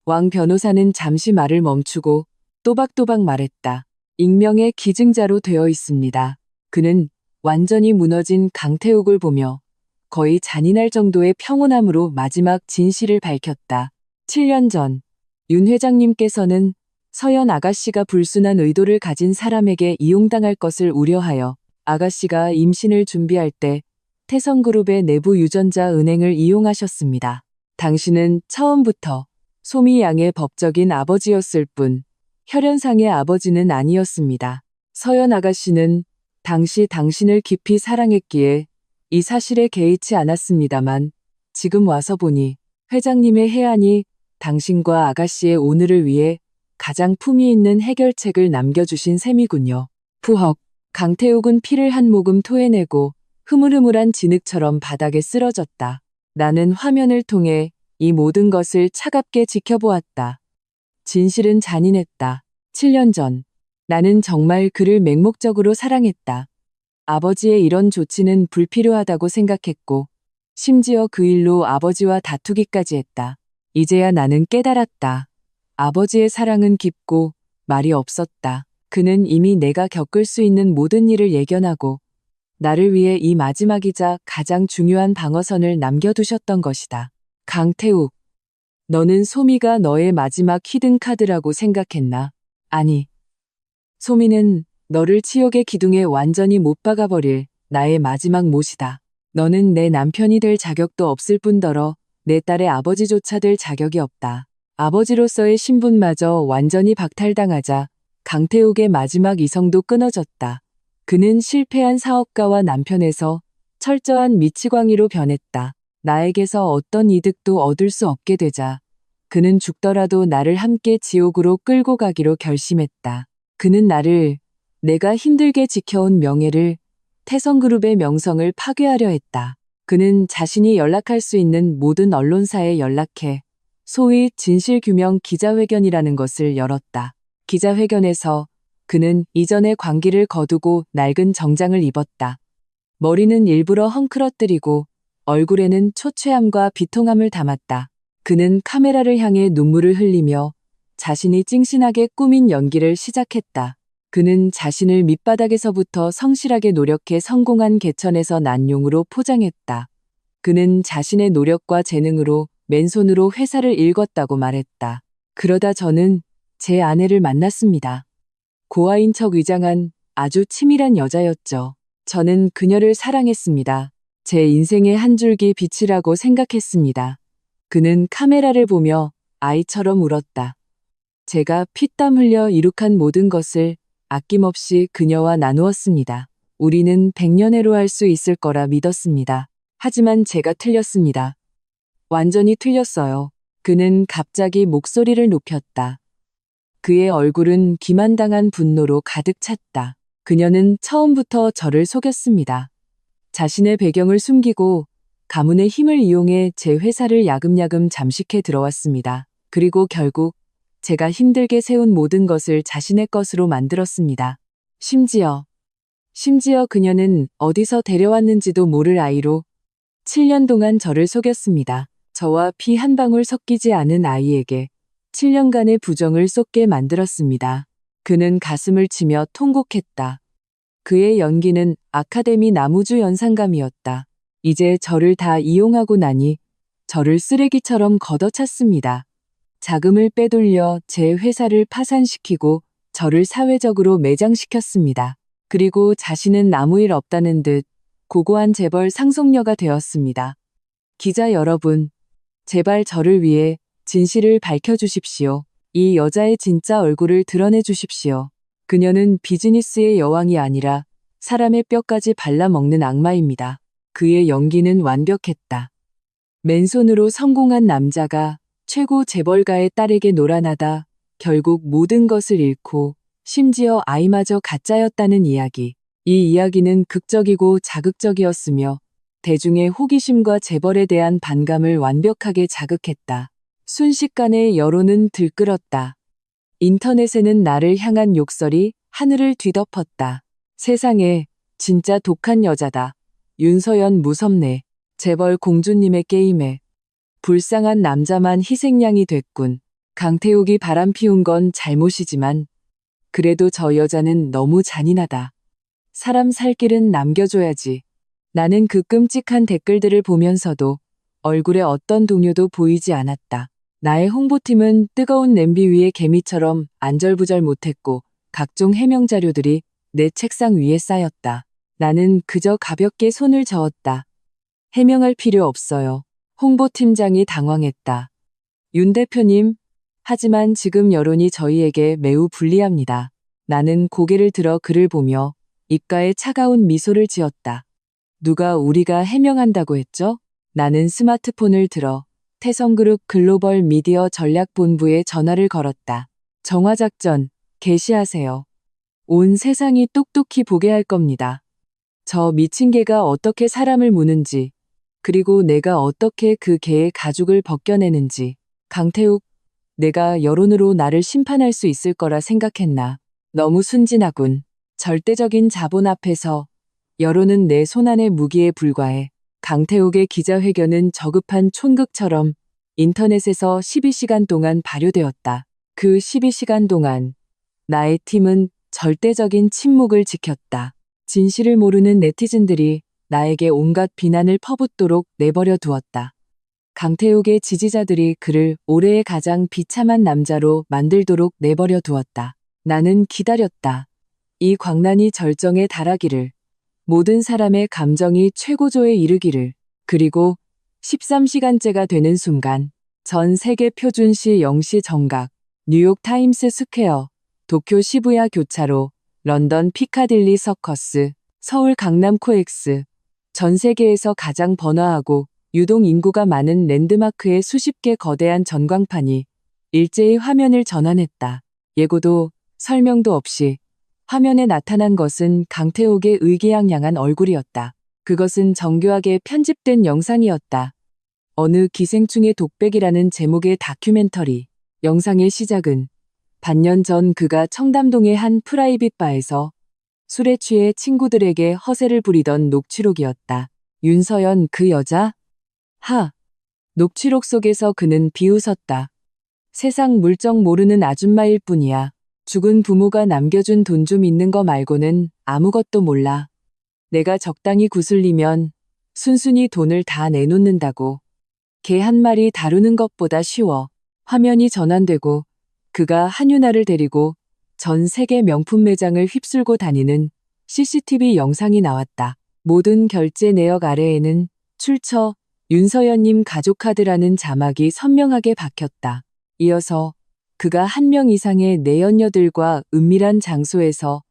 왕 변호사는 잠시 말을 멈추고 또박또박 말했다. 익명의 기증자로 되어 있습니다. 그는 완전히 무너진 강태욱을 보며 거의 잔인할 정도의 평온함으로 마지막 진실을 밝혔다. 7년 전, 윤 회장님께서는 서연 아가씨가 불순한 의도를 가진 사람에게 이용당할 것을 우려하여 아가씨가 임신을 준비할 때 태성그룹의 내부 유전자 은행을 이용하셨습니다. 당신은 처음부터 소미 양의 법적인 아버지였을 뿐 혈연상의 아버지는 아니었습니다. 서연 아가씨는 당시 당신을 깊이 사랑했기에 이 사실에 개의치 않았습니다만 지금 와서 보니 회장님의 해안이 당신과 아가씨의 오늘을 위해 가장 품위 있는 해결책을 남겨주신 셈이군요. 푸헉. 강태욱은 피를 한 모금 토해내고 흐물흐물한 진흙처럼 바닥에 쓰러졌다. 나는 화면을 통해 이 모든 것을 차갑게 지켜보았다. 진실은 잔인했다. 7년 전, 나는 정말 그를 맹목적으로 사랑했다. 아버지의 이런 조치는 불필요하다고 생각했고, 심지어 그 일로 아버지와 다투기까지 했다. 이제야 나는 깨달았다. 아버지의 사랑은 깊고 말이 없었다. 그는 이미 내가 겪을 수 있는 모든 일을 예견하고 나를 위해 이 마지막이자 가장 중요한 방어선을 남겨두셨던 것이다. 강태욱, 너는 소미가 너의 마지막 히든카드라고 생각했나? 아니. 소미는 너를 치욕의 기둥에 완전히 못 박아버릴 나의 마지막 못이다. 너는 내 남편이 될 자격도 없을 뿐더러 내 딸의 아버지조차 될 자격이 없다. 아버지로서의 신분마저 완전히 박탈당하자 강태욱의 마지막 이성도 끊어졌다. 그는 실패한 사업가와 남편에서 철저한 미치광이로 변했다. 나에게서 어떤 이득도 얻을 수 없게 되자 그는 죽더라도 나를 함께 지옥으로 끌고 가기로 결심했다. 그는 나를, 내가 힘들게 지켜온 명예를, 태성그룹의 명성을 파괴하려 했다. 그는 자신이 연락할 수 있는 모든 언론사에 연락해 소위 진실규명 기자회견이라는 것을 열었다. 기자회견에서 그는 이전의 광기를 거두고 낡은 정장을 입었다. 머리는 일부러 헝클어뜨리고 얼굴에는 초췌함과 비통함을 담았다. 그는 카메라를 향해 눈물을 흘리며 자신이 찡신하게 꾸민 연기를 시작했다. 그는 자신을 밑바닥에서부터 성실하게 노력해 성공한 개천에서 난 용으로 포장했다. 그는 자신의 노력과 재능으로 맨손으로 회사를 일궜다고 말했다. 그러다 저는 제 아내를 만났습니다. 고아인 척 위장한 아주 치밀한 여자였죠. 저는 그녀를 사랑했습니다. 제 인생의 한 줄기 빛이라고 생각했습니다. 그는 카메라를 보며 아이처럼 울었다. 제가 피땀 흘려 이룩한 모든 것을 아낌없이 그녀와 나누었습니다. 우리는 100년해로 할 수 있을 거라 믿었습니다. 하지만 제가 틀렸습니다. 완전히 틀렸어요. 그는 갑자기 목소리를 높였다. 그의 얼굴은 기만당한 분노로 가득 찼다. 그녀는 처음부터 저를 속였습니다. 자신의 배경을 숨기고 가문의 힘을 이용해 제 회사를 야금야금 잠식해 들어왔습니다. 그리고 결국 제가 힘들게 세운 모든 것을 자신의 것으로 만들었습니다. 심지어 그녀는 어디서 데려왔는지도 모를 아이로 7년 동안 저를 속였습니다. 저와 피 한 방울 섞이지 않은 아이에게 7년간의 부정을 쏟게 만들었습니다. 그는 가슴을 치며 통곡했다. 그의 연기는 아카데미 나무주 연상감이었다. 이제 저를 다 이용하고 나니 저를 쓰레기처럼 걷어찼습니다. 자금을 빼돌려 제 회사를 파산시키고 저를 사회적으로 매장시켰습니다. 그리고 자신은 아무 일 없다는 듯 고고한 재벌 상속녀가 되었습니다. 기자 여러분, 제발 저를 위해 진실을 밝혀주십시오. 이 여자의 진짜 얼굴을 드러내 주십시오. 그녀는 비즈니스의 여왕이 아니라 사람의 뼈까지 발라먹는 악마입니다. 그의 연기는 완벽했다. 맨손으로 성공한 남자가 최고 재벌가의 딸에게 노란하다 결국 모든 것을 잃고 심지어 아이마저 가짜였다는 이야기. 이 이야기는 극적이고 자극적이었으며 대중의 호기심과 재벌에 대한 반감을 완벽하게 자극했다. 순식간에 여론은 들끓었다. 인터넷에는 나를 향한 욕설이 하늘을 뒤덮었다. 세상에, 진짜 독한 여자다. 윤서연 무섭네. 재벌 공주님의 게임에 불쌍한 남자만 희생양이 됐군. 강태욱이 바람 피운 건 잘못이지만 그래도 저 여자는 너무 잔인하다. 사람 살 길은 남겨줘야지. 나는 그 끔찍한 댓글들을 보면서도 얼굴에 어떤 동요도 보이지 않았다. 나의 홍보팀은 뜨거운 냄비 위에 개미처럼 안절부절 못했고 각종 해명 자료들이 내 책상 위에 쌓였다. 나는 그저 가볍게 손을 저었다. 해명할 필요 없어요. 홍보팀장이 당황했다. 윤 대표님, 하지만 지금 여론이 저희에게 매우 불리합니다. 나는 고개를 들어 그를 보며 입가에 차가운 미소를 지었다. 누가 우리가 해명한다고 했죠? 나는 스마트폰을 들어 태성그룹 글로벌 미디어 전략본부에 전화를 걸었다. 정화작전 개시하세요. 온 세상이 똑똑히 보게 할 겁니다. 저 미친 개가 어떻게 사람을 무는지, 그리고 내가 어떻게 그 개의 가죽을 벗겨내는지. 강태욱, 내가 여론으로 나를 심판할 수 있을 거라 생각했나. 너무 순진하군. 절대적인 자본 앞에서 여론은 내 손안의 무기에 불과해. 강태욱의 기자회견은 저급한 촌극처럼 인터넷에서 12시간 동안 발효되었다. 그 12시간 동안 나의 팀은 절대적인 침묵을 지켰다. 진실을 모르는 네티즌들이 나에게 온갖 비난을 퍼붓도록 내버려 두었다. 강태욱의 지지자들이 그를 올해의 가장 비참한 남자로 만들도록 내버려 두었다. 나는 기다렸다. 이 광란이 절정에 달하기를. 모든 사람의 감정이 최고조에 이르기를. 그리고 13시간째가 되는 순간 전 세계 표준시 0시 정각, 뉴욕 타임스 스퀘어, 도쿄 시부야 교차로, 런던 피카딜리 서커스, 서울 강남 코엑스, 전 세계에서 가장 번화하고 유동 인구가 많은 랜드마크의 수십 개 거대한 전광판이 일제히 화면을 전환했다. 예고도 설명도 없이 화면에 나타난 것은 강태욱의 의기양양한 얼굴이었다. 그것은 정교하게 편집된 영상이었다. 어느 기생충의 독백이라는 제목의 다큐멘터리. 영상의 시작은 반년 전 그가 청담동의 한 프라이빗 바에서 술에 취해 친구들에게 허세를 부리던 녹취록이었다. 윤서연 그 여자? 녹취록 속에서 그는 비웃었다. 세상 물정 모르는 아줌마일 뿐이야. 죽은 부모가 남겨준 돈 좀 있는 거 말고는 아무것도 몰라. 내가 적당히 구슬리면 순순히 돈을 다 내놓는다고. 개 한 마리 다루는 것보다 쉬워. 화면이 전환되고 그가 한유나를 데리고 전 세계 명품 매장을 휩쓸고 다니는 CCTV 영상이 나왔다. 모든 결제 내역 아래에는 출처 윤서연님 가족카드라는 자막이 선명하게 박혔다. 이어서 그가 한 명 이상의 내연녀들과 은밀한 장소에서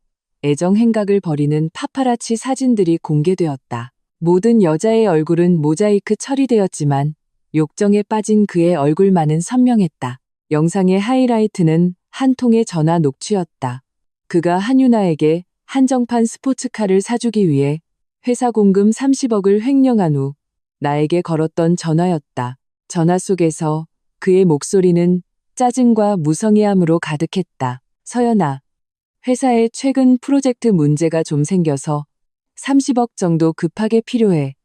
애정 행각을 벌이는 파파라치 사진들이 공개되었다. 모든 여자의 얼굴은 모자이크 처리되었지만 욕정에 빠진 그의 얼굴만은 선명했다. 영상의 하이라이트는 한 통의 전화 녹취였다. 그가 한유나에게 한정판 스포츠카를 사주기 위해 회사 공금 30억을 횡령한 후 나에게 걸었던 전화였다. 전화 속에서 그의 목소리는 짜증과 무성의함으로 가득했다. 서연아, 회사에 최근 프로젝트 문제가 좀 생겨서 30억 정도 급하게 필요해.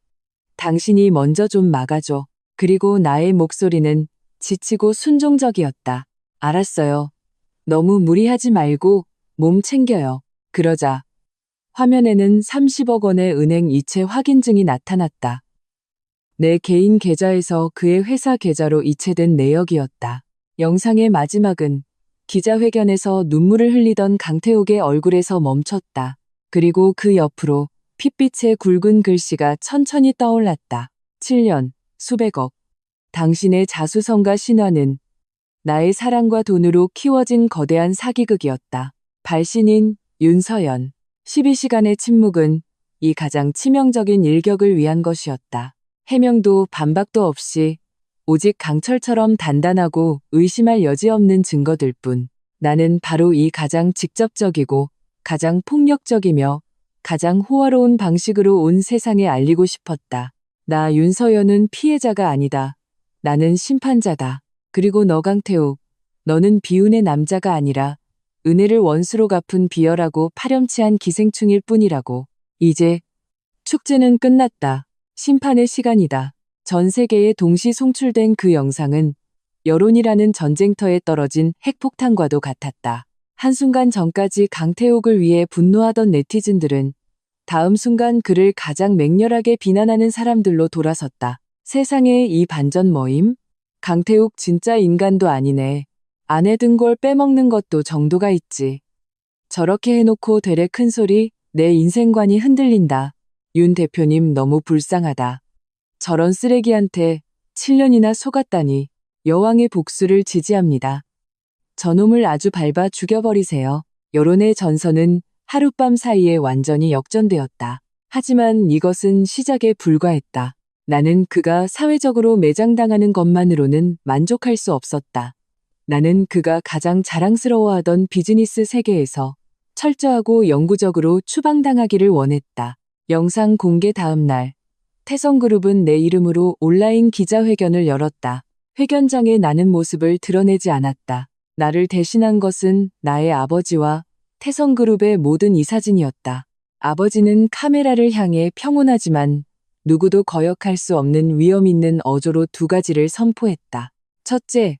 당신이 먼저 좀 막아줘. 그리고 나의 목소리는 지치고 순종적이었다. 알았어요. 너무 무리하지 말고 몸 챙겨요. 그러자 화면에는 30억 원의 은행 이체 확인증이 나타났다. 내 개인 계좌에서 그의 회사 계좌로 이체된 내역이었다. 영상의 마지막은 기자회견에서 눈물을 흘리던 강태욱의 얼굴에서 멈췄다. 그리고 그 옆으로 핏빛의 굵은 글씨가 천천히 떠올랐다. 7년, 수백억. 당신의 자수성가 신화는 나의 사랑과 돈으로 키워진 거대한 사기극이었다. 발신인 윤서연. 12시간의 침묵은 이 가장 치명적인 일격을 위한 것이었다. 해명도 반박도 없이 오직 강철처럼 단단하고 의심할 여지 없는 증거들 뿐. 나는 바로 이 가장 직접적이고 가장 폭력적이며 가장 호화로운 방식으로 온 세상에 알리고 싶었다. 나 윤서연은 피해자가 아니다. 나는 심판자다. 그리고 너 강태욱, 너는 비운의 남자가 아니라 은혜를 원수로 갚은 비열하고 파렴치한 기생충일 뿐이라고. 이제 축제는 끝났다. 심판의 시간이다. 전 세계에 동시 송출된 그 영상은 여론이라는 전쟁터에 떨어진 핵폭탄과도 같았다. 한순간 전까지 강태욱을 위해 분노하던 네티즌들은 다음 순간 그를 가장 맹렬하게 비난하는 사람들로 돌아섰다. 세상에 이 반전 뭐임? 강태욱 진짜 인간도 아니네. 아내 등골 빼먹는 것도 정도가 있지. 저렇게 해놓고 되레 큰소리, 내 인생관이 흔들린다. 윤 대표님 너무 불쌍하다. 저런 쓰레기한테 7년이나 속았다니. 여왕의 복수를 지지합니다. 저놈을 아주 밟아 죽여버리세요. 여론의 전선은 하룻밤 사이에 완전히 역전되었다. 하지만 이것은 시작에 불과했다. 나는 그가 사회적으로 매장당하는 것만으로는 만족할 수 없었다. 나는 그가 가장 자랑스러워하던 비즈니스 세계에서 철저하고 영구적으로 추방당하기를 원했다. 영상 공개 다음 날, 태성그룹은 내 이름으로 온라인 기자회견을 열었다. 회견장에 나는 모습을 드러내지 않았다. 나를 대신한 것은 나의 아버지와 태성그룹의 모든 이사진이었다. 아버지는 카메라를 향해 평온하지만 누구도 거역할 수 없는 위험 있는 어조로 두 가지를 선포했다. 첫째,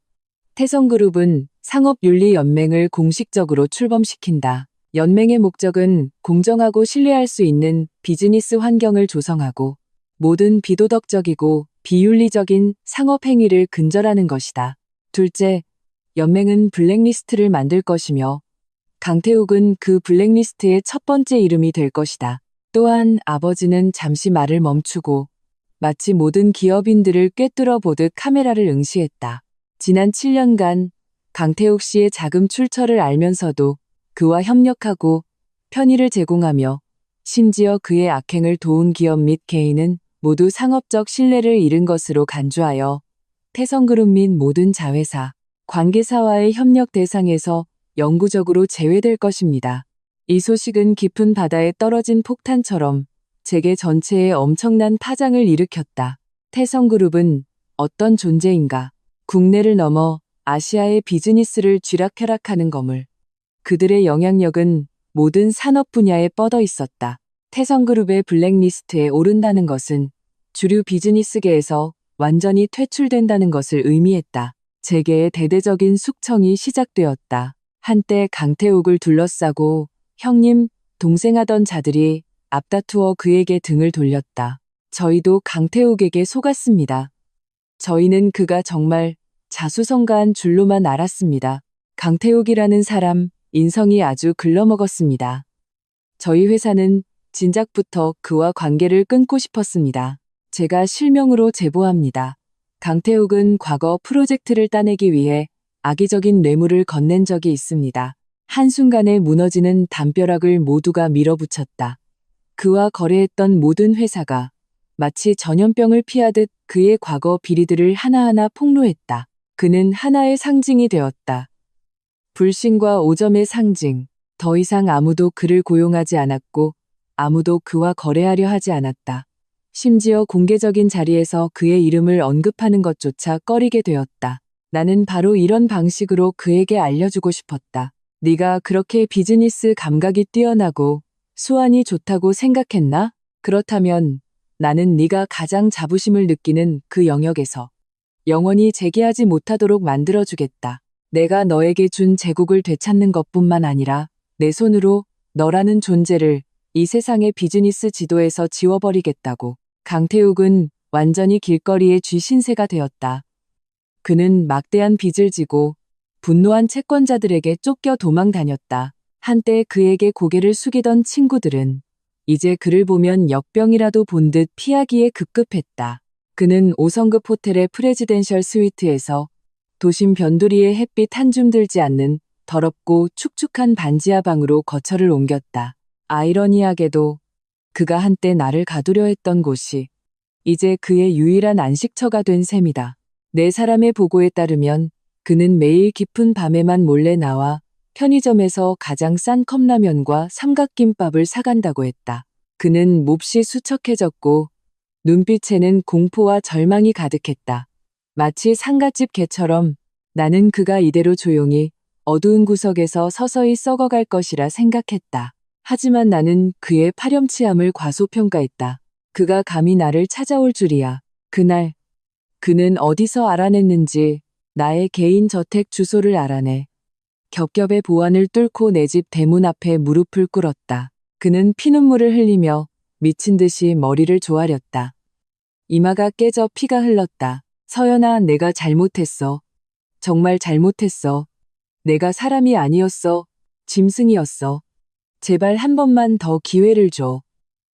태성그룹은 상업윤리연맹을 공식적으로 출범시킨다. 연맹의 목적은 공정하고 신뢰할 수 있는 비즈니스 환경을 조성하고 모든 비도덕적이고 비윤리적인 상업행위를 근절하는 것이다. 둘째, 연맹은 블랙리스트를 만들 것이며 강태욱은 그 블랙리스트의 첫 번째 이름이 될 것이다. 또한 아버지는 잠시 말을 멈추고 마치 모든 기업인들을 꿰뚫어 보듯 카메라를 응시했다. 지난 7년간 강태욱 씨의 자금 출처를 알면서도 그와 협력하고 편의를 제공하며 심지어 그의 악행을 도운 기업 및 개인은 모두 상업적 신뢰를 잃은 것으로 간주하여 태성그룹 및 모든 자회사, 관계사와의 협력 대상에서 영구적으로 제외될 것입니다. 이 소식은 깊은 바다에 떨어진 폭탄처럼 재계 전체에 엄청난 파장을 일으켰다. 태성그룹은 어떤 존재인가? 국내를 넘어 아시아의 비즈니스를 쥐락펴락하는 거물. 그들의 영향력은 모든 산업 분야에 뻗어 있었다. 태성그룹의 블랙리스트에 오른다는 것은 주류 비즈니스계에서 완전히 퇴출된다는 것을 의미했다. 재계의 대대적인 숙청이 시작되었다. 한때 강태욱을 둘러싸고 형님, 동생 하던 자들이 앞다투어 그에게 등을 돌렸다. 저희도 강태욱에게 속았습니다. 저희는 그가 정말 자수성가한 줄로만 알았습니다. 강태욱이라는 사람, 인성이 아주 글러먹었습니다. 저희 회사는 진작부터 그와 관계를 끊고 싶었습니다. 제가 실명으로 제보합니다. 강태욱은 과거 프로젝트를 따내기 위해 악의적인 뇌물을 건넨 적이 있습니다. 한순간에 무너지는 담벼락을 모두가 밀어붙였다. 그와 거래했던 모든 회사가 마치 전염병을 피하듯 그의 과거 비리들을 하나하나 폭로했다. 그는 하나의 상징이 되었다. 불신과 오점의 상징. 더 이상 아무도 그를 고용하지 않았고 아무도 그와 거래하려 하지 않았다. 심지어 공개적인 자리에서 그의 이름을 언급하는 것조차 꺼리게 되었다. 나는 바로 이런 방식으로 그에게 알려주고 싶었다. 네가 그렇게 비즈니스 감각이 뛰어나고 수완이 좋다고 생각했나? 그렇다면 나는 네가 가장 자부심을 느끼는 그 영역에서 영원히 재기하지 못하도록 만들어주겠다. 내가 너에게 준 제국을 되찾는 것뿐만 아니라 내 손으로 너라는 존재를 이 세상의 비즈니스 지도에서 지워버리겠다고. 강태욱은 완전히 길거리의 쥐 신세가 되었다. 그는 막대한 빚을 지고 분노한 채권자들에게 쫓겨 도망 다녔다. 한때 그에게 고개를 숙이던 친구들은 이제 그를 보면 역병이라도 본 듯 피하기에 급급했다. 그는 5성급 호텔의 프레지덴셜 스위트에서 도심 변두리에 햇빛 한 줌 들지 않는 더럽고 축축한 반지하 방으로 거처를 옮겼다. 아이러니하게도 그가 한때 나를 가두려 했던 곳이 이제 그의 유일한 안식처가 된 셈이다. 네 사람의 보고에 따르면 그는 매일 깊은 밤에만 몰래 나와 편의점에서 가장 싼 컵라면과 삼각김밥을 사간다고 했다. 그는 몹시 수척해졌고 눈빛에는 공포와 절망이 가득했다. 마치 상갓집 개처럼 나는 그가 이대로 조용히 어두운 구석에서 서서히 썩어갈 것이라 생각했다. 하지만 나는 그의 파렴치함을 과소평가했다. 그가 감히 나를 찾아올 줄이야. 그날 그는 어디서 알아냈는지 나의 개인 저택 주소를 알아내 겹겹의 보안을 뚫고 내 집 대문 앞에 무릎을 꿇었다. 그는 피눈물을 흘리며 미친 듯이 머리를 조아렸다. 이마가 깨져 피가 흘렀다. 서연아, 내가 잘못했어. 정말 잘못했어. 내가 사람이 아니었어. 짐승이었어. 제발 한 번만 더 기회를 줘.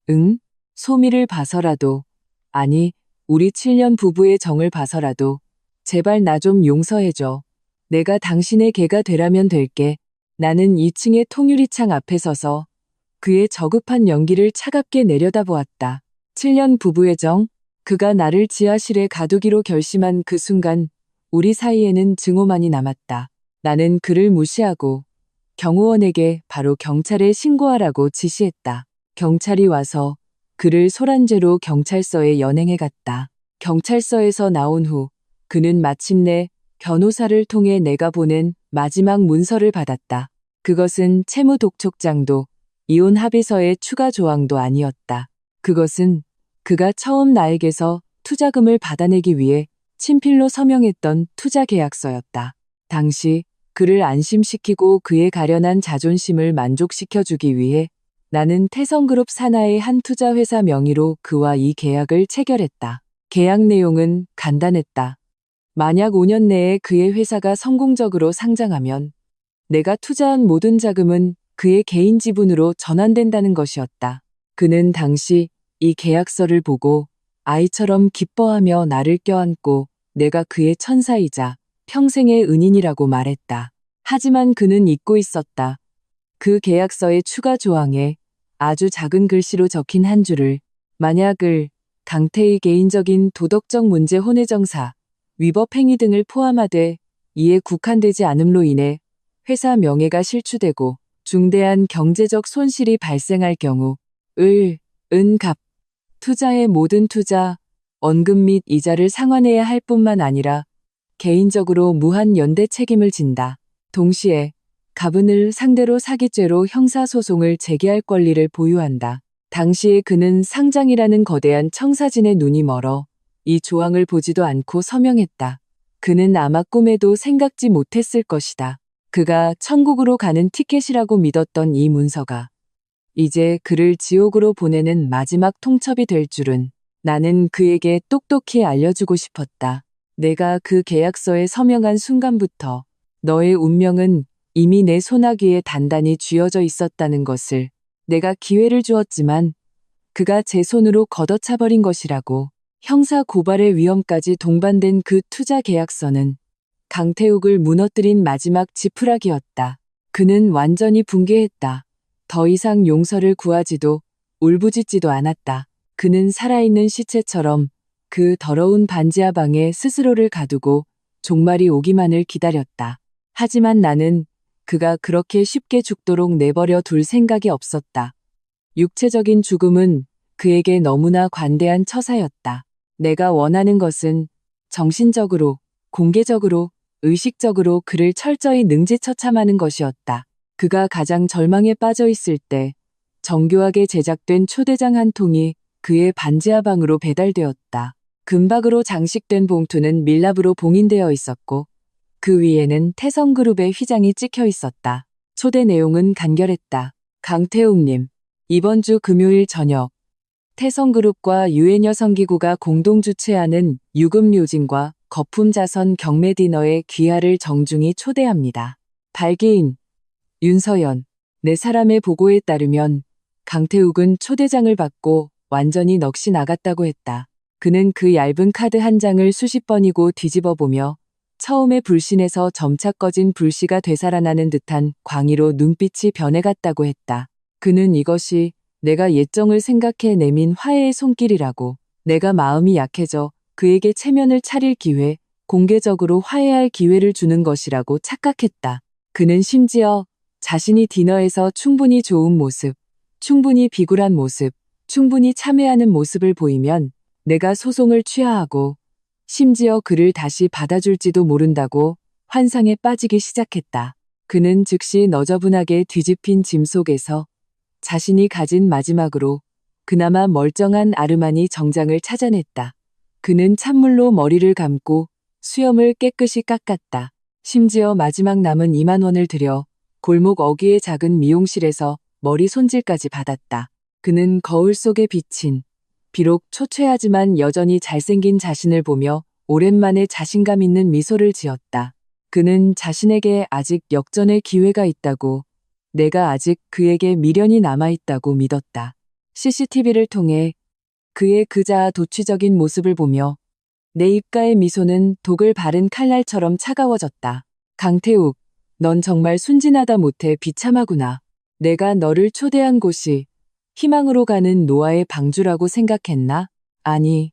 응? 소미를 봐서라도. 아니, 우리 7년 부부의 정을 봐서라도. 제발 나 좀 용서해줘. 내가 당신의 개가 되라면 될게. 나는 2층의 통유리창 앞에 서서 그의 저급한 연기를 차갑게 내려다보았다. 7년 부부의 정? 그가 나를 지하실에 가두기로 결심한 그 순간 우리 사이에는 증오만이 남았다. 나는 그를 무시하고 경호원에게 바로 경찰에 신고하라고 지시했다. 경찰이 와서 그를 소란죄로 경찰서에 연행해 갔다. 경찰서에서 나온 후 그는 마침내 변호사를 통해 내가 보낸 마지막 문서를 받았다. 그것은 채무 독촉장도 이혼 합의서의 추가 조항도 아니었다. 그것은 그가 처음 나에게서 투자금을 받아내기 위해 친필로 서명했던 투자 계약서였다. 당시 그를 안심시키고 그의 가련한 자존심을 만족시켜주기 위해 나는 태성그룹 산하의 한 투자회사 명의로 그와 이 계약을 체결했다. 계약 내용은 간단했다. 만약 5년 내에 그의 회사가 성공적으로 상장하면 내가 투자한 모든 자금은 그의 개인 지분으로 전환된다는 것이었다. 그는 당시 이 계약서를 보고 아이처럼 기뻐하며 나를 껴안고 내가 그의 천사이자 평생의 은인이라고 말했다. 하지만 그는 잊고 있었다. 그 계약서의 추가 조항에 아주 작은 글씨로 적힌 한 줄을 만약을 강태의 개인적인 도덕적 문제 혼외정사, 위법 행위 등을 포함하되 이에 국한되지 않음로 인해 회사 명예가 실추되고 중대한 경제적 손실이 발생할 경우 은갑 투자의 모든 투자, 원금 및 이자를 상환해야 할 뿐만 아니라 개인적으로 무한 연대 책임을 진다. 동시에 갑은을 상대로 사기죄로 형사소송을 제기할 권리를 보유한다. 당시에 그는 상장이라는 거대한 청사진의 눈이 멀어 이 조항을 보지도 않고 서명했다. 그는 아마 꿈에도 생각지 못했을 것이다. 그가 천국으로 가는 티켓이라고 믿었던 이 문서가 이제 그를 지옥으로 보내는 마지막 통첩이 될 줄은 나는 그에게 똑똑히 알려주고 싶었다. 내가 그 계약서에 서명한 순간부터 너의 운명은 이미 내 손아귀에 단단히 쥐어져 있었다는 것을 내가 기회를 주었지만 그가 제 손으로 걷어차버린 것이라고. 형사 고발의 위험까지 동반된 그 투자 계약서는 강태욱을 무너뜨린 마지막 지푸라기였다. 그는 완전히 붕괴했다. 더 이상 용서를 구하지도 울부짖지도 않았다. 그는 살아있는 시체처럼 그 더러운 반지하 방에 스스로를 가두고 종말이 오기만을 기다렸다. 하지만 나는 그가 그렇게 쉽게 죽도록 내버려 둘 생각이 없었다. 육체적인 죽음은 그에게 너무나 관대한 처사였다. 내가 원하는 것은 정신적으로, 공개적으로, 의식적으로 그를 철저히 능지처참하는 것이었다. 그가 가장 절망에 빠져 있을 때 정교하게 제작된 초대장 한 통이 그의 반지하 방으로 배달되었다. 금박으로 장식된 봉투는 밀랍으로 봉인되어 있었고 그 위에는 태성그룹의 휘장이 찍혀 있었다. 초대 내용은 간결했다. 강태욱님, 이번 주 금요일 저녁 태성그룹과 유해여성기구가 공동 주최하는 유급료진과 거품자선 경매 디너에 귀하를 정중히 초대합니다. 발기인 윤서연. 네 사람의 보고에 따르면 강태욱은 초대장을 받고 완전히 넋이 나갔다고 했다. 그는 그 얇은 카드 한 장을 수십 번이고 뒤집어 보며 처음에 불신에서 점차 꺼진 불씨가 되살아나는 듯한 광의로 눈빛이 변해갔다고 했다. 그는 이것이 내가 예정을 생각해 내민 화해의 손길이라고, 내가 마음이 약해져 그에게 체면을 차릴 기회, 공개적으로 화해할 기회를 주는 것이라고 착각했다. 그는 심지어 자신이 디너에서 충분히 좋은 모습, 충분히 비굴한 모습, 충분히 참회하는 모습을 보이면 내가 소송을 취하하고 심지어 그를 다시 받아줄지도 모른다고 환상에 빠지기 시작했다. 그는 즉시 너저분하게 뒤집힌 짐 속에서 자신이 가진 마지막으로 그나마 멀쩡한 아르마니 정장을 찾아냈다. 그는 찬물로 머리를 감고 수염을 깨끗이 깎았다. 심지어 마지막 남은 2만 원을 들여 골목 어귀의 작은 미용실에서 머리 손질까지 받았다. 그는 거울 속에 비친 비록 초췌하지만 여전히 잘생긴 자신을 보며 오랜만에 자신감 있는 미소를 지었다. 그는 자신에게 아직 역전의 기회가 있다고, 내가 아직 그에게 미련이 남아있다고 믿었다. CCTV를 통해 그의 그자아 도취적인 모습을 보며 내 입가의 미소는 독을 바른 칼날처럼 차가워졌다. 강태욱, 넌 정말 순진하다 못해 비참하구나. 내가 너를 초대한 곳이 희망으로 가는 노아의 방주라고 생각했나? 아니,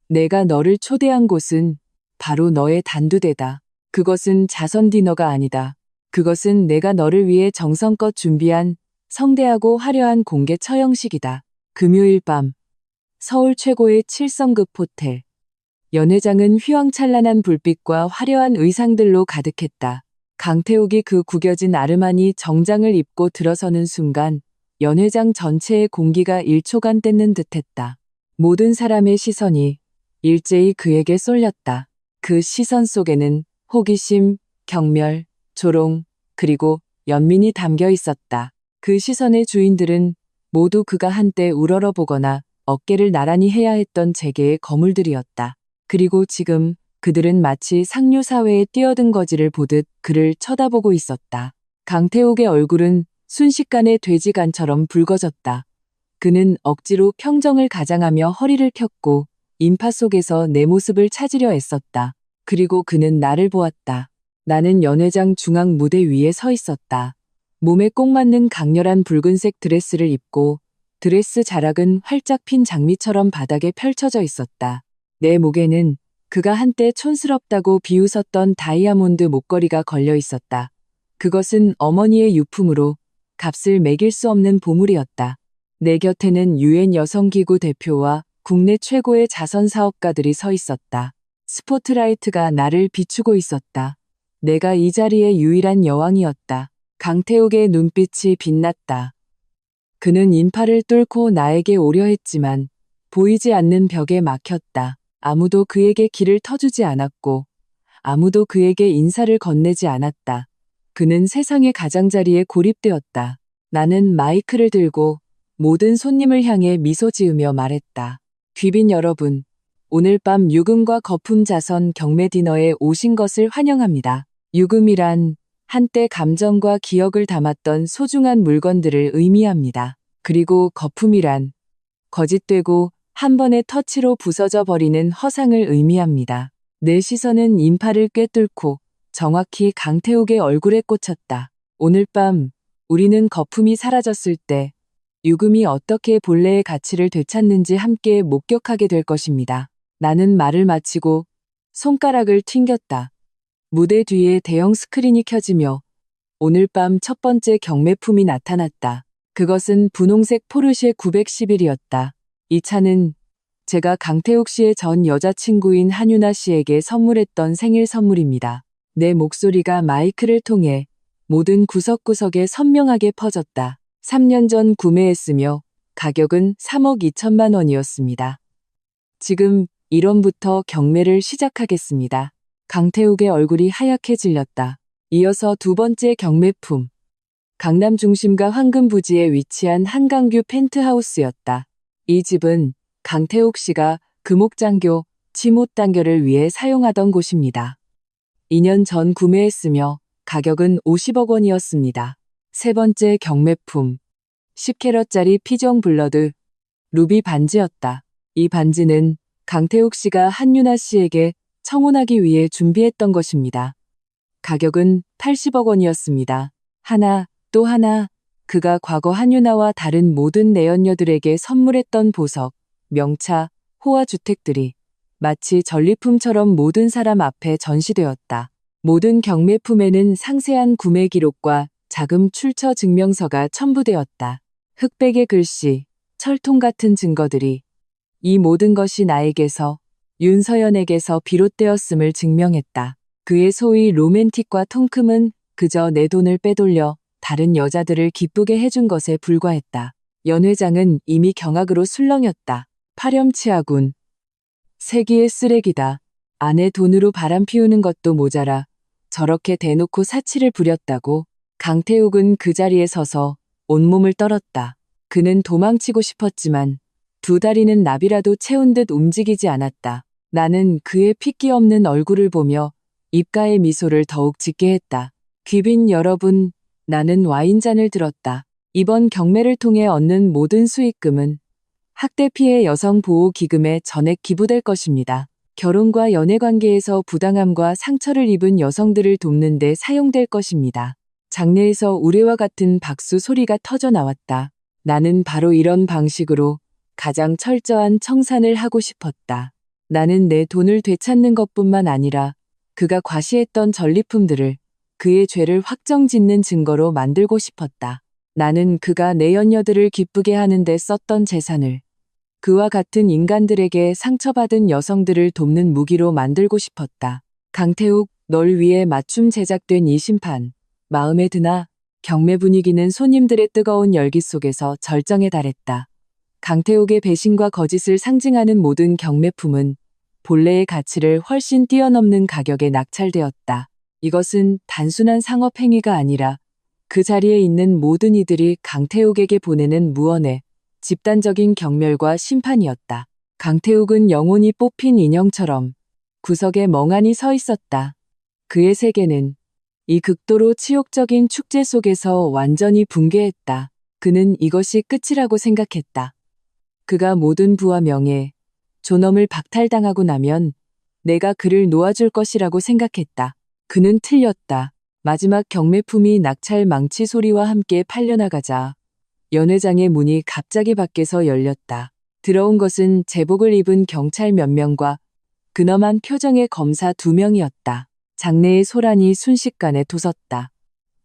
내가 너를 초대한 곳은 바로 너의 단두대다. 그것은 자선 디너가 아니다. 그것은 내가 너를 위해 정성껏 준비한 성대하고 화려한 공개 처형식이다. 금요일 밤, 서울 최고의 7성급 호텔. 연회장은 휘황찬란한 불빛과 화려한 의상들로 가득했다. 강태욱이 그 구겨진 아르마니 정장을 입고 들어서는 순간 연회장 전체의 공기가 1초간 뗐는 듯했다. 모든 사람의 시선이 일제히 그에게 쏠렸다. 그 시선 속에는 호기심, 경멸, 조롱, 그리고 연민이 담겨 있었다. 그 시선의 주인들은 모두 그가 한때 우러러보거나 어깨를 나란히 해야 했던 재계의 거물들이었다. 그리고 지금 그들은 마치 상류 사회에 뛰어든 거지를 보듯 그를 쳐다보고 있었다. 강태욱의 얼굴은 순식간에 돼지간처럼 붉어졌다. 그는 억지로 평정을 가장하며 허리를 켰고 인파 속에서 내 모습을 찾으려 애썼다. 그리고 그는 나를 보았다. 나는 연회장 중앙 무대 위에 서 있었다. 몸에 꼭 맞는 강렬한 붉은색 드레스를 입고 드레스 자락은 활짝 핀 장미처럼 바닥에 펼쳐져 있었다. 내 목에는 그가 한때 촌스럽다고 비웃었던 다이아몬드 목걸이가 걸려 있었다. 그것은 어머니의 유품으로 값을 매길 수 없는 보물이었다. 내 곁에는 유엔 여성기구 대표와 국내 최고의 자선 사업가들이 서 있었다. 스포트라이트가 나를 비추고 있었다. 내가 이 자리의 유일한 여왕이었다. 강태욱의 눈빛이 빛났다. 그는 인파를 뚫고 나에게 오려 했지만 보이지 않는 벽에 막혔다. 아무도 그에게 길을 터주지 않았고 아무도 그에게 인사를 건네지 않았다. 그는 세상의 가장자리에 고립되었다. 나는 마이크를 들고 모든 손님을 향해 미소 지으며 말했다. 귀빈 여러분, 오늘 밤 유금과 거품 자선 경매 디너에 오신 것을 환영합니다. 유금이란 한때 감정과 기억을 담았던 소중한 물건들을 의미합니다. 그리고 거품이란 거짓되고 한 번의 터치로 부서져 버리는 허상을 의미합니다. 내 시선은 인파를 꿰뚫고 정확히 강태욱의 얼굴에 꽂혔다. 오늘 밤 우리는 거품이 사라졌을 때 유금이 어떻게 본래의 가치를 되찾는지 함께 목격하게 될 것입니다. 나는 말을 마치고 손가락을 튕겼다. 무대 뒤에 대형 스크린이 켜지며 오늘 밤 첫 번째 경매품이 나타났다. 그것은 분홍색 포르쉐 911이었다. 이 차는 제가 강태욱 씨의 전 여자친구인 한유나 씨에게 선물했던 생일 선물입니다. 내 목소리가 마이크를 통해 모든 구석구석에 선명하게 퍼졌다. 3년 전 구매했으며 가격은 3억 2천만 원이었습니다. 지금 1원부터 경매를 시작하겠습니다. 강태욱의 얼굴이 하얗게 질렸다. 이어서 두 번째 경매품. 강남 중심가 황금부지에 위치한 한강뷰 펜트하우스였다. 이 집은 강태욱 씨가 금옥장교, 지못단결을 위해 사용하던 곳입니다. 2년 전 구매했으며 가격은 50억 원이었습니다. 세 번째 경매품. 10캐럿짜리 피정 블러드 루비 반지였다. 이 반지는 강태욱 씨가 한유나 씨에게 청혼하기 위해 준비했던 것입니다. 가격은 80억 원이었습니다. 하나, 또 하나, 그가 과거 한유나와 다른 모든 내연녀들에게 선물했던 보석, 명차, 호화 주택들이 마치 전리품처럼 모든 사람 앞에 전시되었다. 모든 경매품에는 상세한 구매 기록과 자금 출처 증명서가 첨부되었다. 흑백의 글씨, 철통 같은 증거들이 이 모든 것이 나에게서, 윤서연에게서 비롯되었음을 증명했다. 그의 소위 로맨틱과 통큼은 그저 내 돈을 빼돌려 다른 여자들을 기쁘게 해준 것에 불과했다. 연 회장은 이미 경악으로 술렁였다. 파렴치하군. 세기의 쓰레기다. 아내 돈으로 바람 피우는 것도 모자라 저렇게 대놓고 사치를 부렸다고. 강태욱은 그 자리에 서서 온몸을 떨었다. 그는 도망치고 싶었지만 두 다리는 나비라도 채운 듯 움직이지 않았다. 나는 그의 핏기 없는 얼굴을 보며 입가의 미소를 더욱 짙게 했다. 귀빈 여러분, 나는 와인잔을 들었다. 이번 경매를 통해 얻는 모든 수익금은 학대 피해 여성 보호 기금에 전액 기부될 것입니다. 결혼과 연애 관계에서 부당함과 상처를 입은 여성들을 돕는 데 사용될 것입니다. 장내에서 우레와 같은 박수 소리가 터져 나왔다. 나는 바로 이런 방식으로 가장 철저한 청산을 하고 싶었다. 나는 내 돈을 되찾는 것뿐만 아니라 그가 과시했던 전리품들을 그의 죄를 확정짓는 증거로 만들고 싶었다. 나는 그가 내 연녀들을 기쁘게 하는 데 썼던 재산을 그와 같은 인간들에게 상처받은 여성들을 돕는 무기로 만들고 싶었다. 강태욱, 널 위해 맞춤 제작된 이 심판, 마음에 드나? 경매 분위기는 손님들의 뜨거운 열기 속에서 절정에 달했다. 강태욱의 배신과 거짓을 상징하는 모든 경매품은 본래의 가치를 훨씬 뛰어넘는 가격에 낙찰되었다. 이것은 단순한 상업 행위가 아니라 그 자리에 있는 모든 이들이 강태욱에게 보내는 무언의 집단적인 경멸과 심판이었다. 강태욱은 영혼이 뽑힌 인형처럼 구석에 멍하니 서 있었다. 그의 세계는 이 극도로 치욕적인 축제 속에서 완전히 붕괴했다. 그는 이것이 끝이라고 생각했다. 그가 모든 부와 명예, 존엄을 박탈당하고 나면 내가 그를 놓아줄 것이라고 생각했다. 그는 틀렸다. 마지막 경매품이 낙찰 망치 소리와 함께 팔려나가자 연 회장의 문이 갑자기 밖에서 열렸다. 들어온 것은 제복을 입은 경찰 몇 명과 근엄한 표정의 검사 2명이었다. 장내의 소란이 순식간에 도섰다.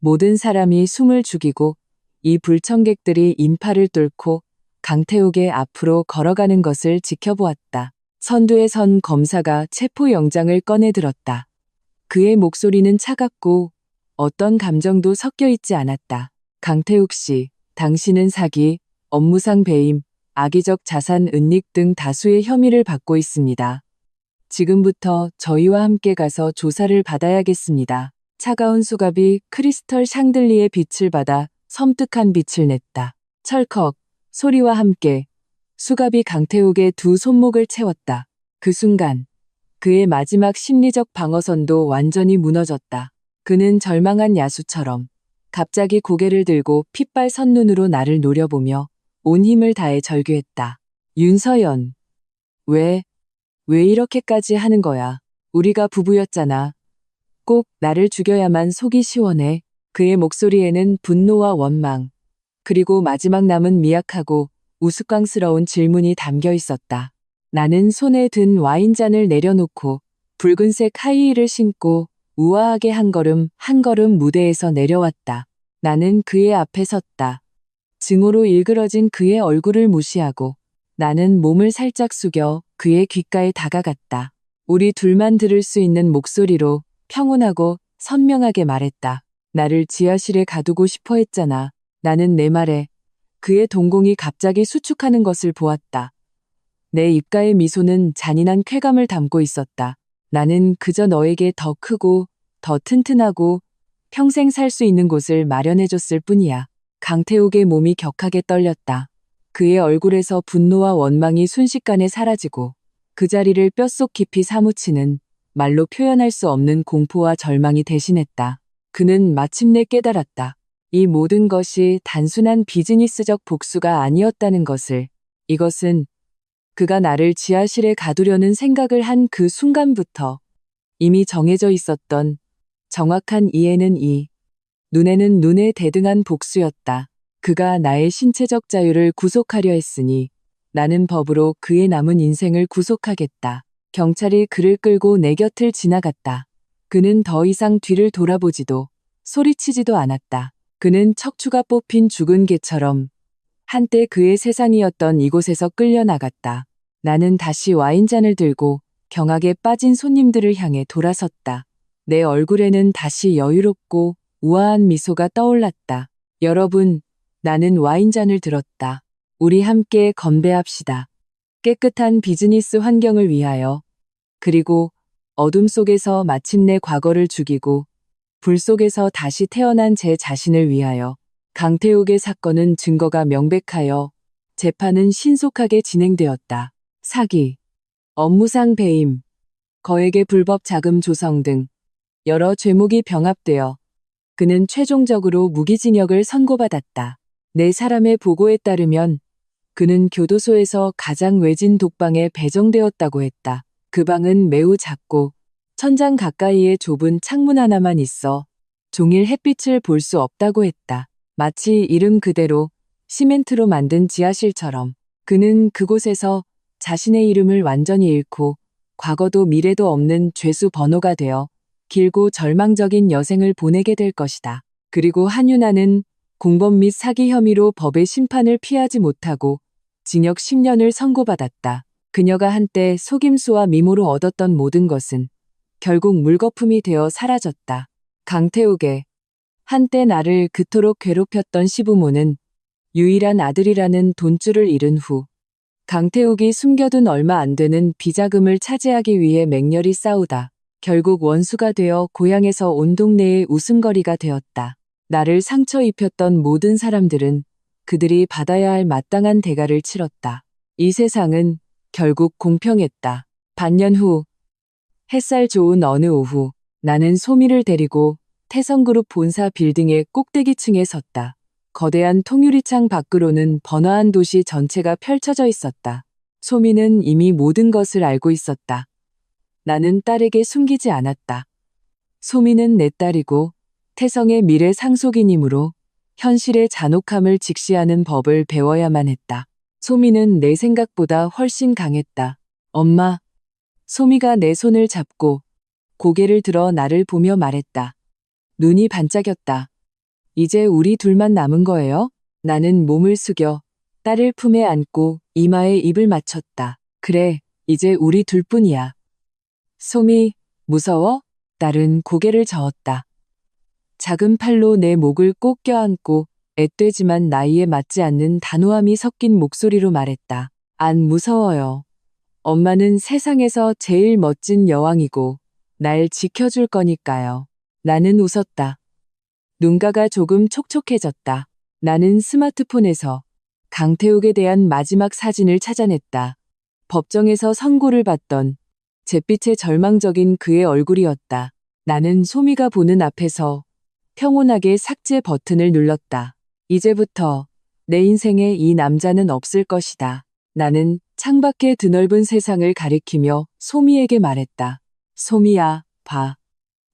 모든 사람이 숨을 죽이고 이 불청객들이 인파를 뚫고 강태욱의 앞으로 걸어가는 것을 지켜보았다. 선두에 선 검사가 체포영장을 꺼내들었다. 그의 목소리는 차갑고 어떤 감정도 섞여 있지 않았다. 강태욱 씨, 당신은 사기, 업무상 배임, 악의적 자산 은닉 등 다수의 혐의를 받고 있습니다. 지금부터 저희와 함께 가서 조사를 받아야겠습니다. 차가운 수갑이 크리스털 샹들리에 빛을 받아 섬뜩한 빛을 냈다. 철컥 소리와 함께 수갑이 강태욱의 두 손목을 채웠다. 그 순간 그의 마지막 심리적 방어선도 완전히 무너졌다. 그는 절망한 야수처럼 갑자기 고개를 들고 핏발 선눈으로 나를 노려보며 온 힘을 다해 절규했다. 윤서연, 왜 이렇게까지 하는 거야? 우리가 부부였잖아. 꼭 나를 죽여야만 속이 시원해. 그의 목소리에는 분노와 원망, 그리고 마지막 남은 미약하고 우스꽝스러운 질문이 담겨 있었다. 나는 손에 든 와인잔을 내려놓고 붉은색 하이힐을 신고 우아하게 한 걸음 무대에서 내려왔다. 나는 그의 앞에 섰다. 증오로 일그러진 그의 얼굴을 무시하고 나는 몸을 살짝 숙여 그의 귓가에 다가갔다. 우리 둘만 들을 수 있는 목소리로 평온하고 선명하게 말했다. 나를 지하실에 가두고 싶어 했잖아. 나는 내 말에 그의 동공이 갑자기 수축하는 것을 보았다. 내 입가의 미소는 잔인한 쾌감을 담고 있었다. 나는 그저 너에게 더 크고 더 튼튼하고 평생 살 수 있는 곳을 마련해줬을 뿐이야. 강태욱의 몸이 격하게 떨렸다. 그의 얼굴에서 분노와 원망이 순식간에 사라지고 그 자리를 뼛속 깊이 사무치는 말로 표현할 수 없는 공포와 절망이 대신했다. 그는 마침내 깨달았다. 이 모든 것이 단순한 비즈니스적 복수가 아니었다는 것을. 이것은 그가 나를 지하실에 가두려는 생각을 한 그 순간부터 이미 정해져 있었던 정확한 이해는 눈에는 눈에 대등한 복수였다. 그가 나의 신체적 자유를 구속하려 했으니 나는 법으로 그의 남은 인생을 구속하겠다. 경찰이 그를 끌고 내 곁을 지나갔다. 그는 더 이상 뒤를 돌아보지도 소리치지도 않았다. 그는 척추가 뽑힌 죽은 개처럼 한때 그의 세상이었던 이곳에서 끌려나갔다. 나는 다시 와인잔을 들고 경악에 빠진 손님들을 향해 돌아섰다. 내 얼굴에는 다시 여유롭고 우아한 미소가 떠올랐다. 여러분, 나는 와인잔을 들었다. 우리 함께 건배합시다. 깨끗한 비즈니스 환경을 위하여. 그리고 어둠 속에서 마침내 과거를 죽이고 불 속에서 다시 태어난 제 자신을 위하여. 강태욱의 사건은 증거가 명백하여 재판은 신속하게 진행되었다. 사기, 업무상 배임, 거액의 불법 자금 조성 등 여러 죄목이 병합되어 그는 최종적으로 무기징역을 선고받았다. 네 사람의 보고에 따르면 그는 교도소에서 가장 외진 독방에 배정되었다고 했다. 그 방은 매우 작고 천장 가까이에 좁은 창문 하나만 있어 종일 햇빛을 볼 수 없다고 했다. 마치 이름 그대로 시멘트로 만든 지하실처럼. 그는 그곳에서 자신의 이름을 완전히 잃고 과거도 미래도 없는 죄수 번호가 되어 길고 절망적인 여생을 보내게 될 것이다. 그리고 한윤아는 공범 및 사기 혐의로 법의 심판을 피하지 못하고 징역 10년을 선고받았다. 그녀가 한때 속임수와 미모로 얻었던 모든 것은 결국 물거품이 되어 사라졌다. 강태욱의 한때 나를 그토록 괴롭혔던 시부모는 유일한 아들이라는 돈줄을 잃은 후 강태욱이 숨겨둔 얼마 안 되는 비자금을 차지하기 위해 맹렬히 싸우다 결국 원수가 되어 고향에서 온 동네의 웃음거리가 되었다. 나를 상처 입혔던 모든 사람들은 그들이 받아야 할 마땅한 대가를 치렀다. 이 세상은 결국 공평했다. 반년 후 햇살 좋은 어느 오후 나는 소미를 데리고 태성그룹 본사 빌딩의 꼭대기층에 섰다. 거대한 통유리창 밖으로는 번화한 도시 전체가 펼쳐져 있었다. 소미는 이미 모든 것을 알고 있었다. 나는 딸에게 숨기지 않았다. 소미는 내 딸이고 태성의 미래 상속인이므로 현실의 잔혹함을 직시하는 법을 배워야만 했다. 소미는 내 생각보다 훨씬 강했다. 엄마. 소미가 내 손을 잡고 고개를 들어 나를 보며 말했다. 눈이 반짝였다. 이제 우리 둘만 남은 거예요? 나는 몸을 숙여 딸을 품에 안고 이마에 입을 맞췄다. 그래, 이제 우리 둘뿐이야. 소미, 무서워? 딸은 고개를 저었다. 작은 팔로 내 목을 꼭 껴안고 앳되지만 나이에 맞지 않는 단호함이 섞인 목소리로 말했다. 안 무서워요. 엄마는 세상에서 제일 멋진 여왕이고 날 지켜줄 거니까요. 나는 웃었다. 눈가가 조금 촉촉해졌다. 나는 스마트폰에서 강태욱에 대한 마지막 사진을 찾아냈다. 법정에서 선고를 받던 잿빛의 절망적인 그의 얼굴이었다. 나는 소미가 보는 앞에서 평온하게 삭제 버튼을 눌렀다. 이제부터 내 인생에 이 남자는 없을 것이다. 나는 창밖의 드넓은 세상을 가리키며 소미에게 말했다. 소미야, 봐.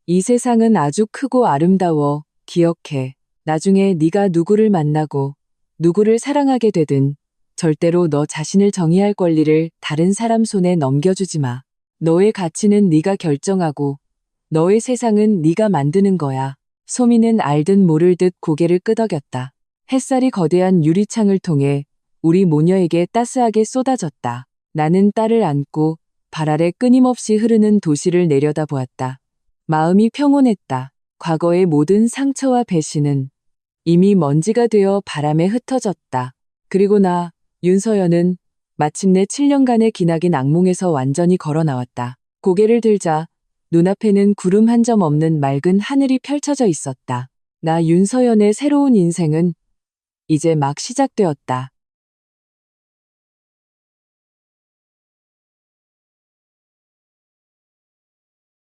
이 세상은 아주 크고 아름다워. 기억해. 나중에 네가 누구를 만나고 누구를 사랑하게 되든 절대로 너 자신을 정의할 권리를 다른 사람 손에 넘겨주지 마. 너의 가치는 네가 결정하고 너의 세상은 네가 만드는 거야. 소미는 알듯 모를 듯 고개를 끄덕였다. 햇살이 거대한 유리창을 통해 우리 모녀에게 따스하게 쏟아졌다. 나는 딸을 안고 발 아래 끊임없이 흐르는 도시를 내려다보았다. 마음이 평온했다. 과거의 모든 상처와 배신은 이미 먼지가 되어 바람에 흩어졌다. 그리고 나, 윤서연은 마침내 7년간의 기나긴 악몽에서 완전히 걸어 나왔다. 고개를 들자 눈앞에는 구름 한 점 없는 맑은 하늘이 펼쳐져 있었다. 나 윤서연의 새로운 인생은 이제 막 시작되었다.